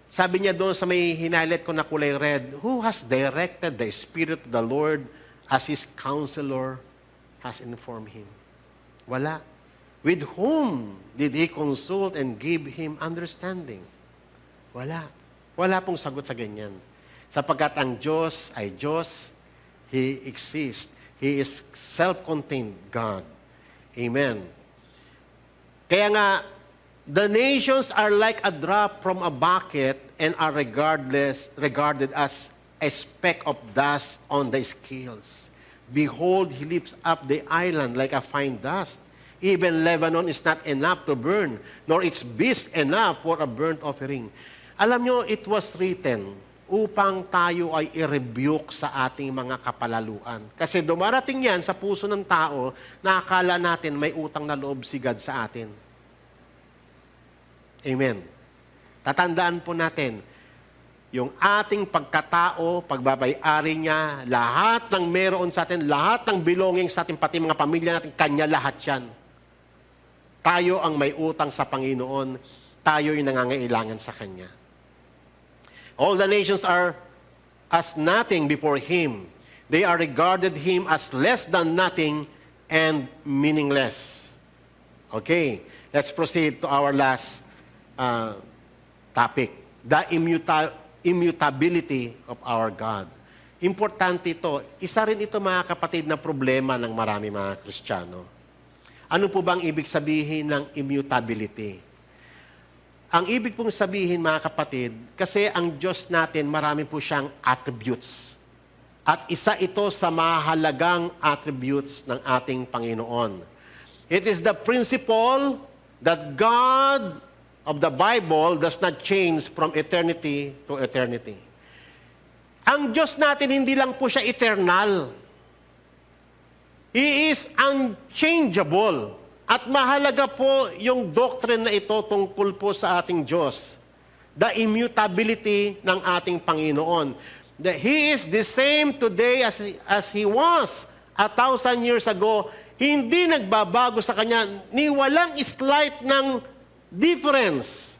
Speaker 1: sabi niya doon sa may hinalit ko na kulay red, who has directed the Spirit of the Lord as His counselor has informed Him? Wala. With whom did He consult and give Him understanding? Wala. Wala pong sagot sa ganyan. Sapagkat ang Diyos ay Diyos, He exists. He is self-contained God. Amen. Kaya nga, the nations are like a drop from a bucket and are regarded as a speck of dust on the scales. Behold, He lifts up the island like a fine dust. Even Lebanon is not enough to burn, nor its beast enough for a burnt offering. Alam nyo, it was written upang tayo ay i-rebuke sa ating mga kapalaluan. Kasi dumarating yan sa puso ng tao na akala natin may utang na loob si God sa atin. Amen. Tatandaan po natin, yung ating pagkatao, pagbabay-ari niya, lahat ng meron sa atin, lahat ng belonging sa atin, pati mga pamilya natin, Kanya lahat yan. Tayo ang may utang sa Panginoon, tayo'y nangangailangan sa Kanya. All the nations are as nothing before Him. They are regarded Him as less than nothing and meaningless. Okay, let's proceed to our last topic. The immutability of our God. Importante ito. Isa rin ito, mga kapatid, na problema ng marami mga Kristiyano. Ano po bang ibig sabihin ng immutability? Ang ibig pong sabihin, mga kapatid, kasi ang Diyos natin, marami po siyang attributes. At isa ito sa mahalagang attributes ng ating Panginoon. It is the principle that God of the Bible does not change from eternity to eternity. Ang Diyos natin, hindi lang po siya eternal. He is unchangeable. At mahalaga po yung doctrine na ito tungkol po sa ating Diyos. The immutability ng ating Panginoon. That He is the same today as He was 1,000 years ago. Hindi nagbabago sa Kanya, ni walang slight ng difference.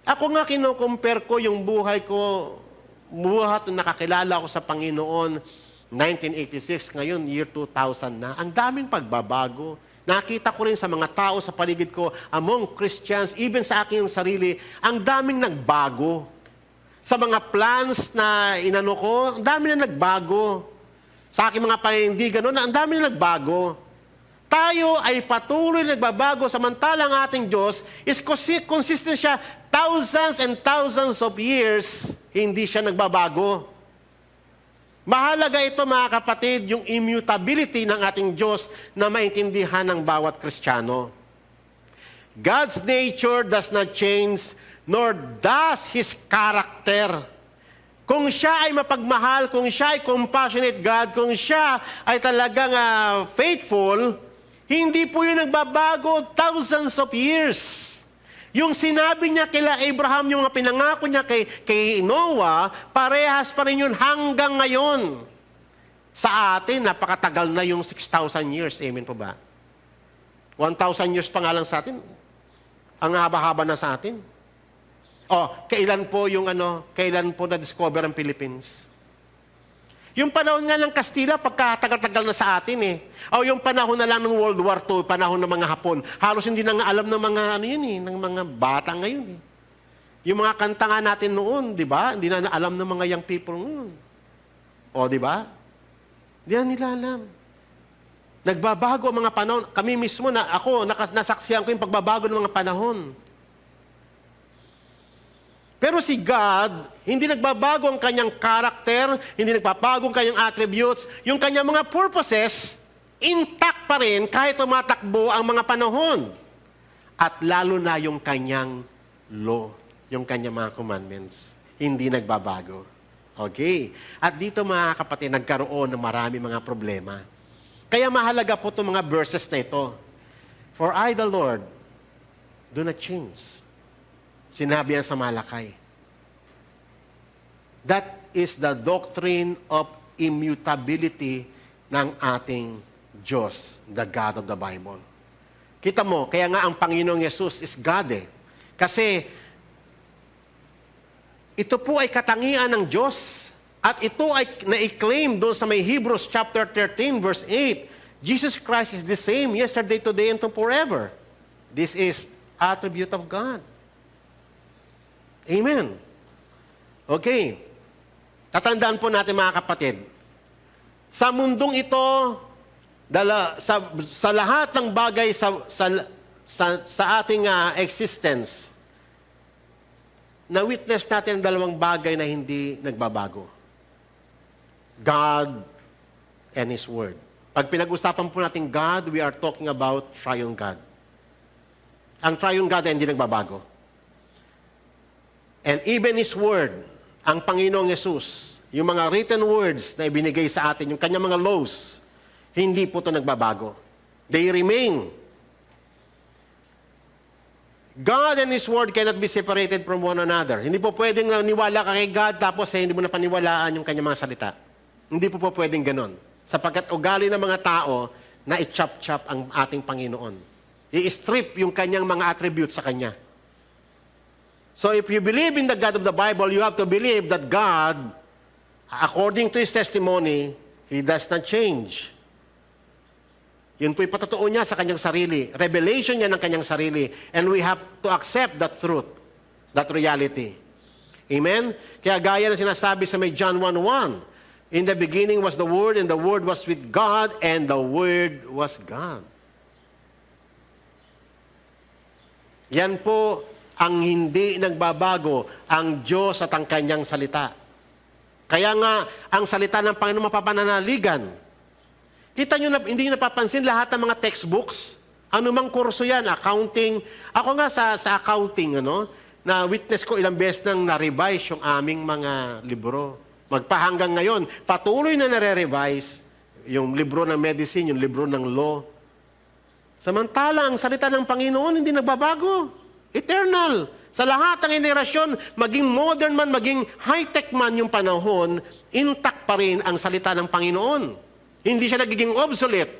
Speaker 1: Ako nga kino-compare ko yung buhay ko, buhat nung nakakilala ko sa Panginoon, 1986, ngayon year 2000 na. Ang daming pagbabago. Nakita ko rin sa mga tao sa paligid ko, among Christians, even sa aking sarili, ang daming nagbago. Sa mga plans na inano ko, ang dami na nagbago. Sa aking mga panindigan, ang dami na nagbago. Tayo ay patuloy nagbabago, samantalang ating Diyos is consistent siya thousands and thousands of years, hindi siya nagbabago. Mahalaga ito, mga kapatid, yung immutability ng ating Diyos na maintindihan ng bawat Kristiyano. God's nature does not change, nor does His character. Kung siya ay mapagmahal, kung siya ay compassionate God, kung siya ay talagang faithful, hindi po yun nagbabago thousands of years. Yung sinabi niya kila Abraham, yung mga pinangako niya kay Noah, parehas pa rin yun hanggang ngayon. Sa atin, napakatagal na yung 6,000 years. Amen po ba? 1,000 years pa nga lang sa atin. Ang haba-haba na sa atin. Kailan po na-discover ang Philippines? Yung panahon nga ng Kastila, pagkatagal-tagal na sa atin eh. Yung panahon na lang ng World War II, panahon ng mga Hapon, halos hindi na nga alam ng mga ng mga bata ngayon eh. Yung mga kanta nga natin noon, di ba? Hindi na alam ng mga young people noon. Di ba? Hindi na nila alam. Nagbabago ang mga panahon. Kami mismo, nasaksihan ko yung pagbabago ng mga panahon. Pero si God, hindi nagbabago ang kanyang character, hindi nagbabago ang kanyang attributes, yung kanyang mga purposes, intact pa rin kahit tumatakbo ang mga panahon. At lalo na yung kanyang law, yung kanyang mga commandments, hindi nagbabago. Okay? At dito, mga kapatid, nagkaroon ng marami mga problema. Kaya mahalaga po itong mga verses na ito. For I, the Lord, do not change. Sinabi yan sa Malakay. That is the doctrine of immutability ng ating Diyos, the God of the Bible. Kita mo, kaya nga ang Panginoong Yesus is God eh. Kasi ito po ay katangian ng Diyos. At ito ay na-claim doon sa may Hebrews chapter 13 verse 8. Jesus Christ is the same yesterday, today, and forever. This is attribute of God. Amen. Okay. Tatandaan po natin, mga kapatid. Sa mundong ito, sa lahat ng bagay sa ating existence, na-witness natin ang dalawang bagay na hindi nagbabago. God and His Word. Pag pinag-usapan po natin God, we are talking about Triune God. Ang Triune God ay hindi nagbabago. And even His Word, ang Panginoong Yesus, yung mga written words na ibinigay sa atin, yung kanyang mga laws, hindi po ito nagbabago. They remain. God and His Word cannot be separated from one another. Hindi po pwedeng niwala ka kay God tapos hindi mo na paniwalaan yung kanyang mga salita. Hindi po pwedeng ganon. Sapagkat ugali ng mga tao na i-chop-chop ang ating Panginoon. I-strip yung kanyang mga attributes sa Kanya. So if you believe in the God of the Bible, you have to believe that God, according to His testimony, He does not change. Yun po'y patotoo niya sa kanyang sarili. Revelation niya ng kanyang sarili. And we have to accept that truth, that reality. Amen? Kaya gaya na sinasabi sa may John 1:1, in the beginning was the Word, and the Word was with God, and the Word was God. Yan po ang hindi nagbabago, ang Diyos at ang kanyang salita. Kaya nga, ang salita ng Panginoon mapapananaligan. Kita nyo na, hindi nyo napapansin lahat ng mga textbooks, anumang kurso yan, accounting. Ako nga sa accounting, na witness ko ilang beses nang na-revise yung aming mga libro. Magpahanggang ngayon, patuloy na nare-revise yung libro ng medicine, yung libro ng law. Samantala, ang salita ng Panginoon hindi nagbabago. Eternal. Sa lahat ng henerasyon, maging modern man, maging high-tech man yung panahon, intact pa rin ang salita ng Panginoon. Hindi siya nagiging obsolete.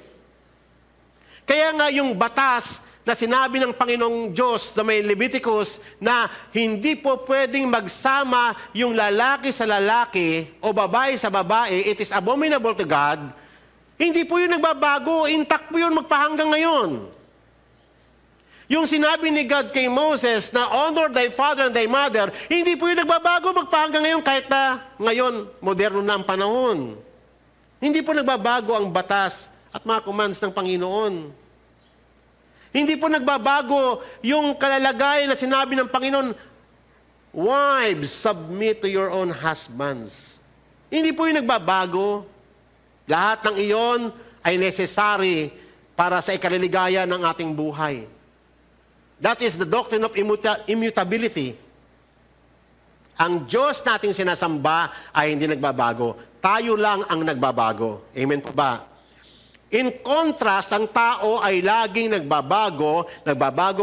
Speaker 1: Kaya nga yung batas na sinabi ng Panginoong Diyos na may Leviticus na hindi po pwedeng magsama yung lalaki sa lalaki o babae sa babae, it is abominable to God, hindi po yun nagbabago, intact po yun magpahanggang ngayon. Yung sinabi ni God kay Moses na honor thy father and thy mother, hindi po yun nagbabago magpahanggang ngayon kahit na ngayon, moderno na ang panahon. Hindi po nagbabago ang batas at mga commands ng Panginoon. Hindi po nagbabago yung kalalagayan na sinabi ng Panginoon, wives, submit to your own husbands. Hindi po yung nagbabago. Lahat ng iyon ay necessary para sa ikaliligaya ng ating buhay. That is the doctrine of immutability. Ang Diyos nating sinasamba ay hindi nagbabago. Tayo lang ang nagbabago. Amen po ba? In contrast, ang tao ay laging nagbabago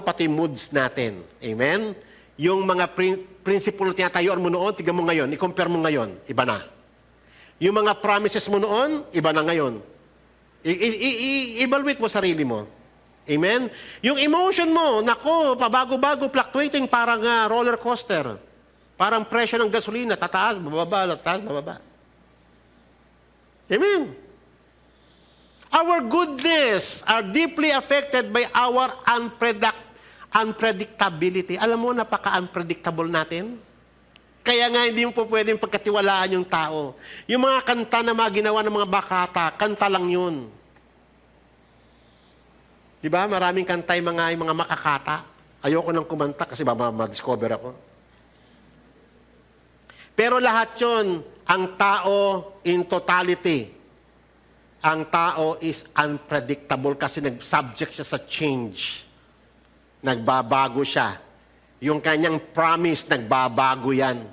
Speaker 1: pati moods natin. Amen? Yung mga prinsipyo na tinatayuan mo noon, tignan mo ngayon, i-compare mo ngayon, iba na. Yung mga promises mo noon, iba na ngayon. I-evaluate mo sarili mo. Amen? Yung emotion mo, nako, pabago-bago, fluctuating, parang roller coaster. Parang presyo ng gasolina, tataas, bababa, tataas, bababa. Amen? Our goodness are deeply affected by our unpredictability. Alam mo, napaka-unpredictable natin. Kaya nga hindi mo po pwedeng pagkatiwalaan yung tao. Yung mga kanta na mga ginawa ng mga bakata, kanta lang yun. Di ba? Maraming kanta yung mga makakata. Ayoko nang kumanta kasi ma-discover ako. Pero lahat yun, ang tao in totality, ang tao is unpredictable kasi nag-subject siya sa change. Nagbabago siya. Yung kanyang promise, nagbabago yan.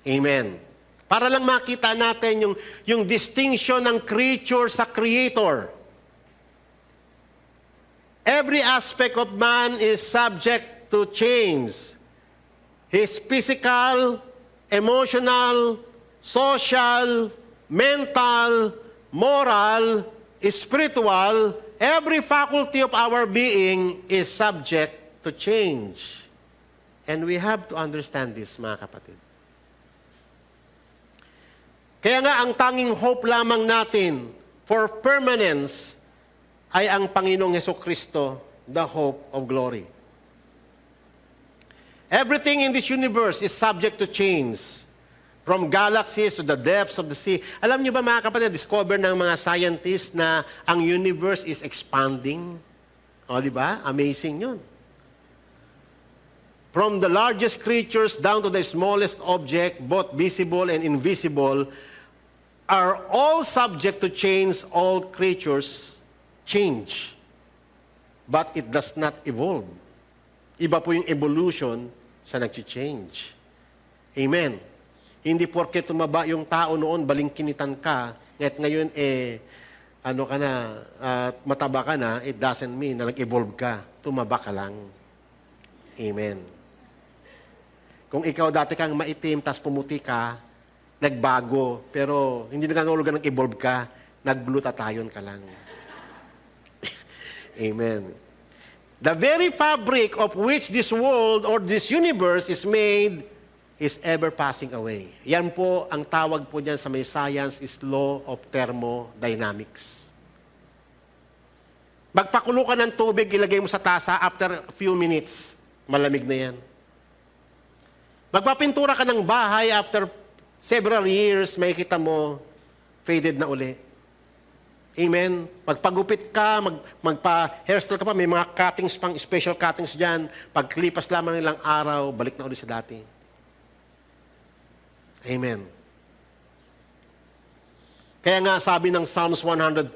Speaker 1: Amen. Para lang makita natin yung distinction ng creature sa creator. Every aspect of man is subject to change. His physical, emotional, social, mental, moral, spiritual, every faculty of our being is subject to change. And we have to understand this, mga kapatid. Kaya nga, ang tanging hope lamang natin for permanence ay ang Panginoong Jesucristo, the hope of glory. Everything in this universe is subject to change. From galaxies to the depths of the sea. Alam niyo ba mga kapatid, discover ng mga scientists na ang universe is expanding? O, di ba? Amazing yun. From the largest creatures down to the smallest object, both visible and invisible, are all subject to change. All creatures change. But it does not evolve. Iba po yung evolution sa nag-change. Amen. Hindi porke tumaba yung tao noon, balingkinitan ka, at ngayon, mataba ka na, it doesn't mean na nag-evolve ka. Tumaba ka lang. Amen. Kung ikaw dati kang maitim, tapos pumuti ka, nagbago, pero hindi na nangulugan nag-evolve ka, nag-glutathione ka lang. Amen. The very fabric of which this world or this universe is made is ever passing away. Yan po, ang tawag po niyan sa may science is law of thermodynamics. Magpakulo ka ng tubig, ilagay mo sa tasa, after a few minutes, malamig na yan. Magpapintura ka ng bahay, after several years, makikita mo, faded na uli. Amen? Magpagupit ka, magpa-hairstyle ka pa, may mga cuttings pang, special cuttings dyan. Pagklipas lamang nilang araw, balik na ulit sa dati. Amen. Kaya nga sabi ng Psalms 102,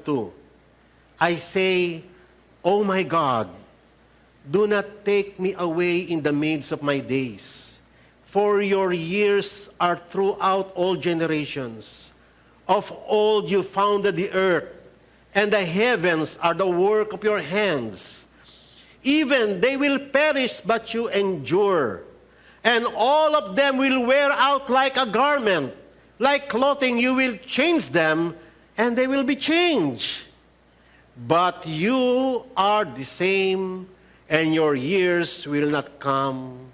Speaker 1: I say, O my God, do not take me away in the midst of my days, for your years are throughout all generations. Of old you founded the earth, and the heavens are the work of your hands. Even they will perish, but you endure. And all of them will wear out like a garment. Like clothing, you will change them, and they will be changed. But you are the same, and your years will not come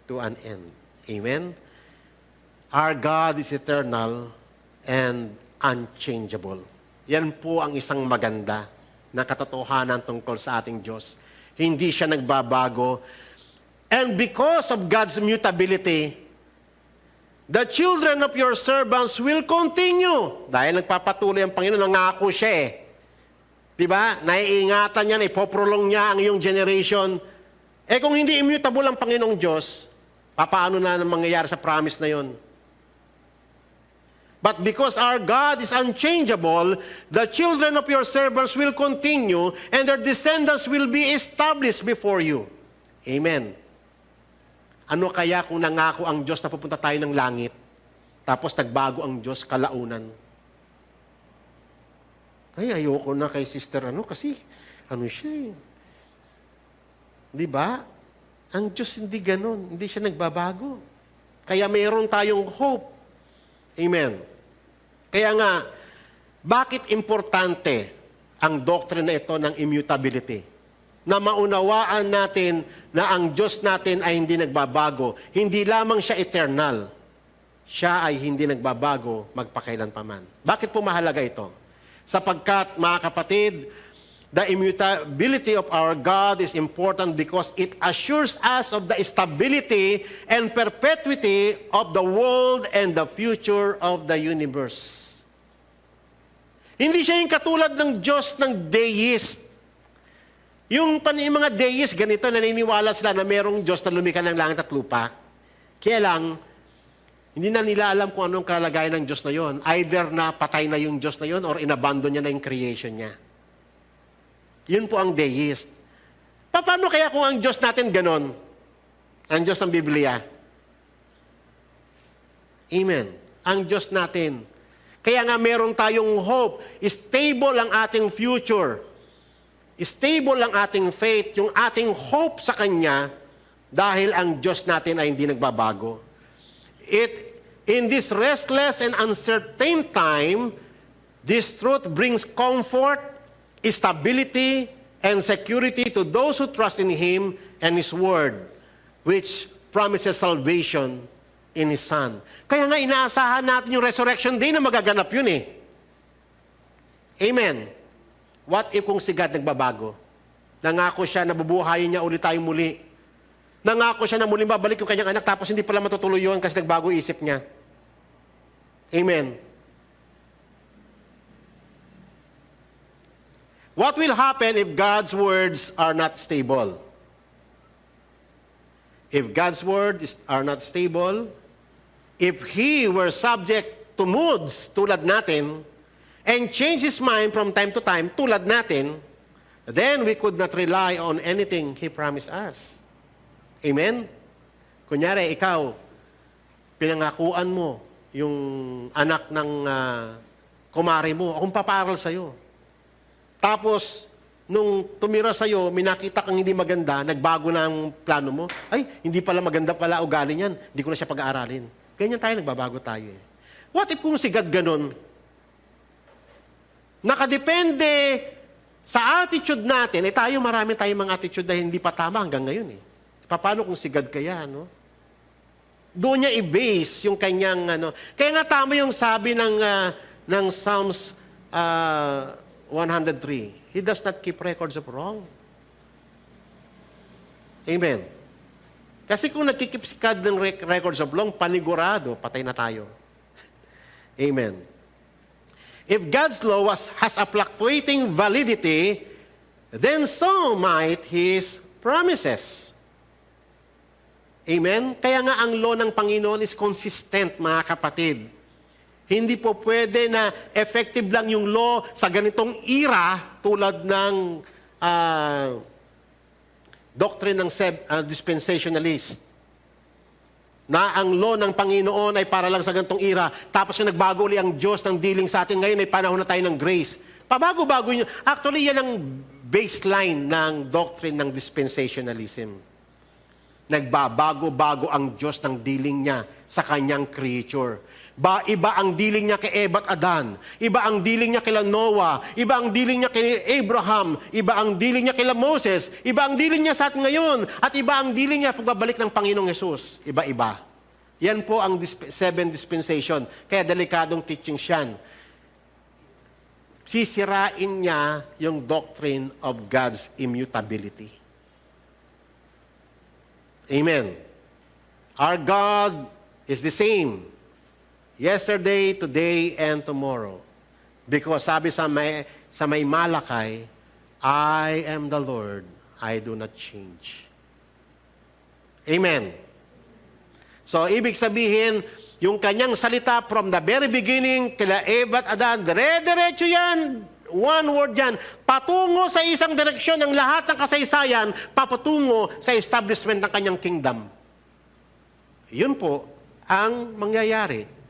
Speaker 1: to an end. Amen? Our God is eternal and unchangeable. Yan po ang isang maganda na katotohanan tungkol sa ating Diyos. Hindi siya nagbabago. And because of God's mutability, the children of your servants will continue. Dahil nagpapatuloy ang Panginoon, nangako siya eh. Diba? Naiingatan niya, ipoprolong niya ang iyong generation. Eh kung hindi immutable ang Panginoong Diyos, paano na mangyayari sa promise na yon? But because our God is unchangeable, the children of your servants will continue, and their descendants will be established before you. Amen. Ano kaya kung nangako ang Diyos na pupunta tayo ng langit, tapos nagbago ang Diyos kalaunan? Ay, ayoko na kay sister kasi siya eh. Di ba? Ang Diyos hindi ganon, hindi siya nagbabago. Kaya mayroon tayong hope. Amen. Kaya nga, bakit importante ang doctrine na ito ng immutability? Na maunawaan natin na ang Diyos natin ay hindi nagbabago. Hindi lamang siya eternal. Siya ay hindi nagbabago magpakailanpaman. Bakit po mahalaga ito? Sapagkat, mga kapatid, the immutability of our God is important because it assures us of the stability and perpetuity of the world and the future of the universe. Hindi siya yung katulad ng Diyos ng deist. Yung mga deist, ganito, naniniwala sila na merong Diyos na lumikha ng langit at lupa. Kaya lang, hindi na nila alam kung anong kalagayan ng Diyos na yon. Either na patay na yung Diyos na yon or inabandon niya na yung creation niya. Yun po ang deist. Paano kaya kung ang Diyos natin ganon? Ang Diyos ng Biblia. Amen. Ang Diyos natin. Kaya nga meron tayong hope. Stable ang ating future. Stable ang ating faith. Yung ating hope sa Kanya dahil ang Diyos natin ay hindi nagbabago. In this restless and uncertain time, this truth brings comfort, stability, and security to those who trust in Him and His Word, which promises salvation in His Son. Kaya nga inaasahan natin yung resurrection day na magaganap yun eh. Amen. What if kung si God nagbabago? Nangako siya na bubuhayin niya ulit tayo muli. Nangako siya na muling babalik yung kanyang anak tapos hindi pala matutuloy yun kasi nagbago isip niya. Amen. What will happen if God's words are not stable? If God's words are not stable, if He were subject to moods tulad natin, and change His mind from time to time tulad natin, then we could not rely on anything He promised us. Amen? Kunyari, ikaw, pinangakuan mo yung anak ng kumare mo, akong paparal sa'yo. Tapos, nung tumira sa'yo, minakita kang hindi maganda, nagbago na ang plano mo, ay, hindi pala maganda pala ugali niyan, hindi ko na siya pag-aaralin. Ganyan tayo, nagbabago tayo eh. What if kung si God ganon? Nakadepende sa attitude natin, tayo marami tayong mga attitude na hindi pa tama hanggang ngayon eh. Paano kung si God kaya, no? Doon niya i-base yung kanyang, Kaya nga tama yung sabi ng Psalms 103. He does not keep records of wrong. Amen. Kasi kung nagkikip si God ng records of wrong, panigurado, patay na tayo. Amen. If God's law has a fluctuating validity, then so might His promises. Amen? Kaya nga ang law ng Panginoon is consistent, mga kapatid. Hindi po pwede na effective lang yung law sa ganitong era tulad ng doctrine ng dispensationalist. Na ang law ng Panginoon ay para lang sa ganitong era, tapos yung nagbago uli ang Diyos ng dealing sa atin ngayon ay panahon na tayo ng grace. Pabago-bago yun. Actually, yan ang baseline ng doctrine ng dispensationalism. Nagbabago-bago ang Diyos ng dealing niya sa kanyang creature. Iba ang dealing niya kay Eva at Adan. Iba ang dealing niya kay Noah. Iba ang dealing niya kay Abraham. Iba ang dealing niya kay Moses. Iba ang dealing niya sa atin ngayon. At iba ang dealing niya pagbabalik ng Panginoong Yesus. Iba-iba. Yan po ang seven dispensation. Kaya delikadong teachings yan. Sisirain niya yung doctrine of God's immutability. Amen. Our God is the same. Yesterday, today, and tomorrow. Because sabi sa may Malakay, I am the Lord, I do not change. Amen. So, ibig sabihin, yung kanyang salita from the very beginning, kila Eva at Adan, dire-diretso yan, one word yan, patungo sa isang direksyon ng lahat ng kasaysayan, papatungo sa establishment ng kanyang kingdom. Yun po ang mangyayari.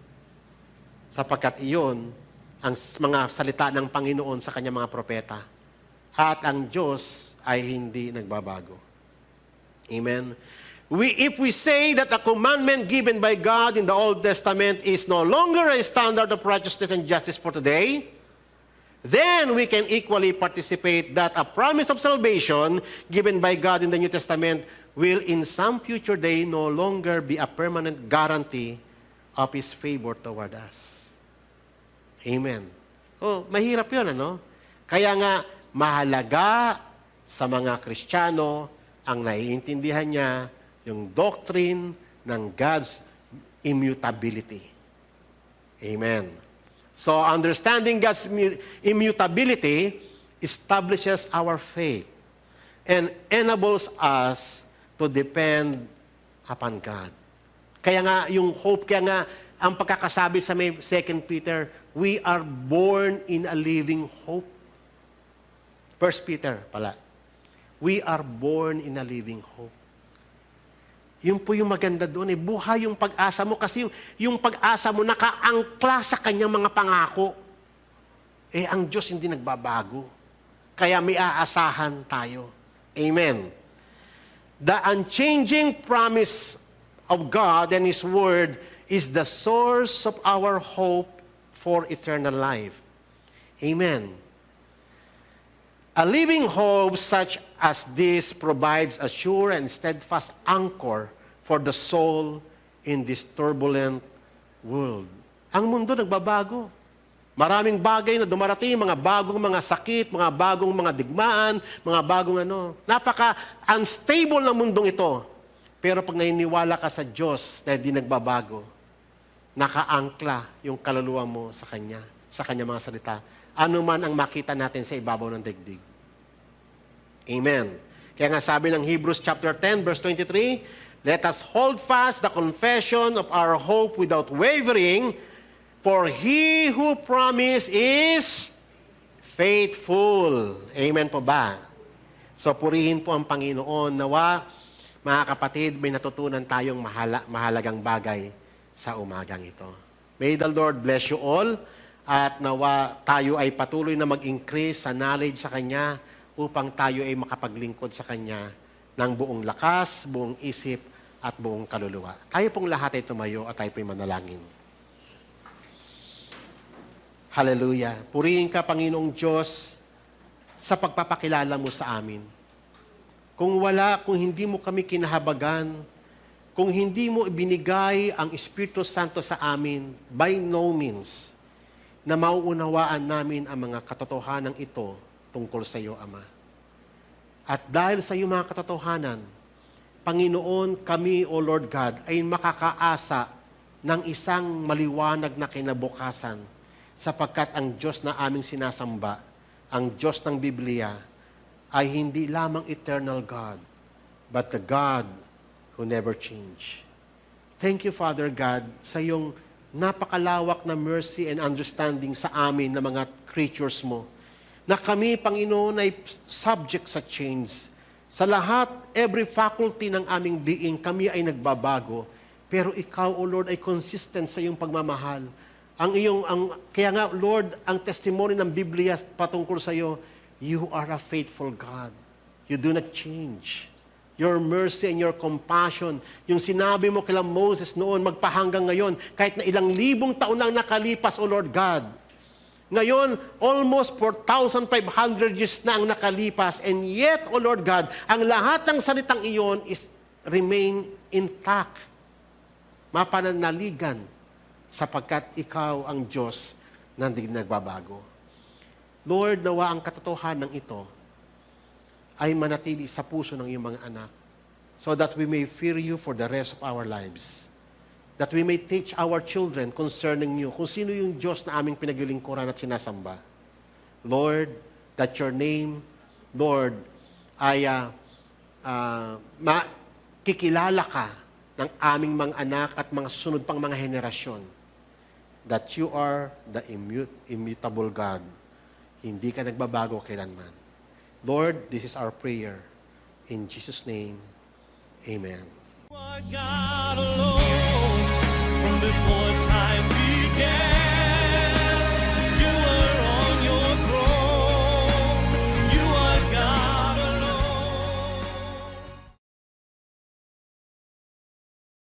Speaker 1: Sapagkat iyon ang mga salita ng Panginoon sa kanyang mga propeta. At ang Diyos ay hindi nagbabago. Amen. If we say that the commandment given by God in the Old Testament is no longer a standard of righteousness and justice for today, then we can equally participate that a promise of salvation given by God in the New Testament will in some future day no longer be a permanent guarantee of His favor toward us. Amen. Oh, mahirap yun, ano? Kaya nga, mahalaga sa mga Kristiyano ang naiintindihan niya yung doctrine ng God's immutability. Amen. So, understanding God's immutability establishes our faith and enables us to depend upon God. Kaya nga, yung hope, kaya nga, ang pagkakasabi sa may 2 Peter, we are born in a living hope. 1 Peter pala. We are born in a living hope. Yun po yung maganda doon. Buhay yung pag-asa mo kasi yung pag-asa mo nakaangkla sa kanyang mga pangako. Ang Diyos hindi nagbabago. Kaya may aasahan tayo. Amen. The unchanging promise of God and His Word is the source of our hope for eternal life. Amen. A living hope such as this provides a sure and steadfast anchor for the soul in this turbulent world. Ang mundo nagbabago. Maraming bagay na dumarating, mga bagong mga sakit, mga bagong mga digmaan, mga bagong Napaka-unstable ng mundong ito. Pero pag naniniwala ka sa Diyos na hindi nagbabago, nakaangkla yung kaluluwa mo sa Kanya mga salita. Ano man ang makita natin sa ibabaw ng daigdig. Amen. Kaya nga sabi ng Hebrews chapter 10, verse 23, let us hold fast the confession of our hope without wavering, for He who promised is faithful. Amen po ba? So purihin po ang Panginoon. Nawa, mga kapatid, may natutunan tayong mahalagang bagay sa umagang ito. May the Lord bless you all at nawa tayo ay patuloy na mag-increase sa knowledge sa Kanya upang tayo ay makapaglingkod sa Kanya ng buong lakas, buong isip at buong kaluluwa. Tayo pong lahat ay tumayo at tayo po'y manalangin. Hallelujah. Purihin ka, Panginoong Diyos, sa pagpapakilala mo sa amin. Kung hindi mo kami kinahabagan, kung hindi mo ibinigay ang Espiritu Santo sa amin, by no means, na mauunawaan namin ang mga katotohanan ito tungkol sa iyo, Ama. At dahil sa iyo mga katotohanan, Panginoon, kami, O Lord God, ay makakaasa ng isang maliwanag na kinabukasan sapagkat ang Diyos na aming sinasamba, ang Diyos ng Biblia, ay hindi lamang eternal God, but the God who never change. Thank you, Father God, sa iyong napakalawak na mercy and understanding sa amin na mga creatures mo, na kami, Panginoon, ay subject sa change. Sa lahat, every faculty ng aming being, kami ay nagbabago, pero ikaw, O Lord, ay consistent sa iyong pagmamahal. Kaya nga, Lord, ang testimony ng Biblia patungkol sa iyo, you are a faithful God. You do not change. Your mercy and your compassion, yung sinabi mo kila Moses noon, magpahanggang ngayon, kahit na ilang libong taon na nakalipas, O Lord God. Ngayon, almost 4,500 years na ang nakalipas, and yet, O Lord God, ang lahat ng salitang iyon is remain intact. Mapananaligan, sapagkat ikaw ang Diyos na hindi nagbabago. Lord, nawa ang katotohanan ito ay manatili sa puso ng iyong mga anak so that we may fear you for the rest of our lives. That we may teach our children concerning you, kung sino yung Diyos na aming pinaglilingkuran at sinasamba. Lord, that your name, Lord, ay makikilala ka ng aming mga anak at mga susunod pang mga henerasyon. That you are the immutable God. Hindi ka nagbabago kailanman. Lord, this is our prayer. In Jesus' name, amen.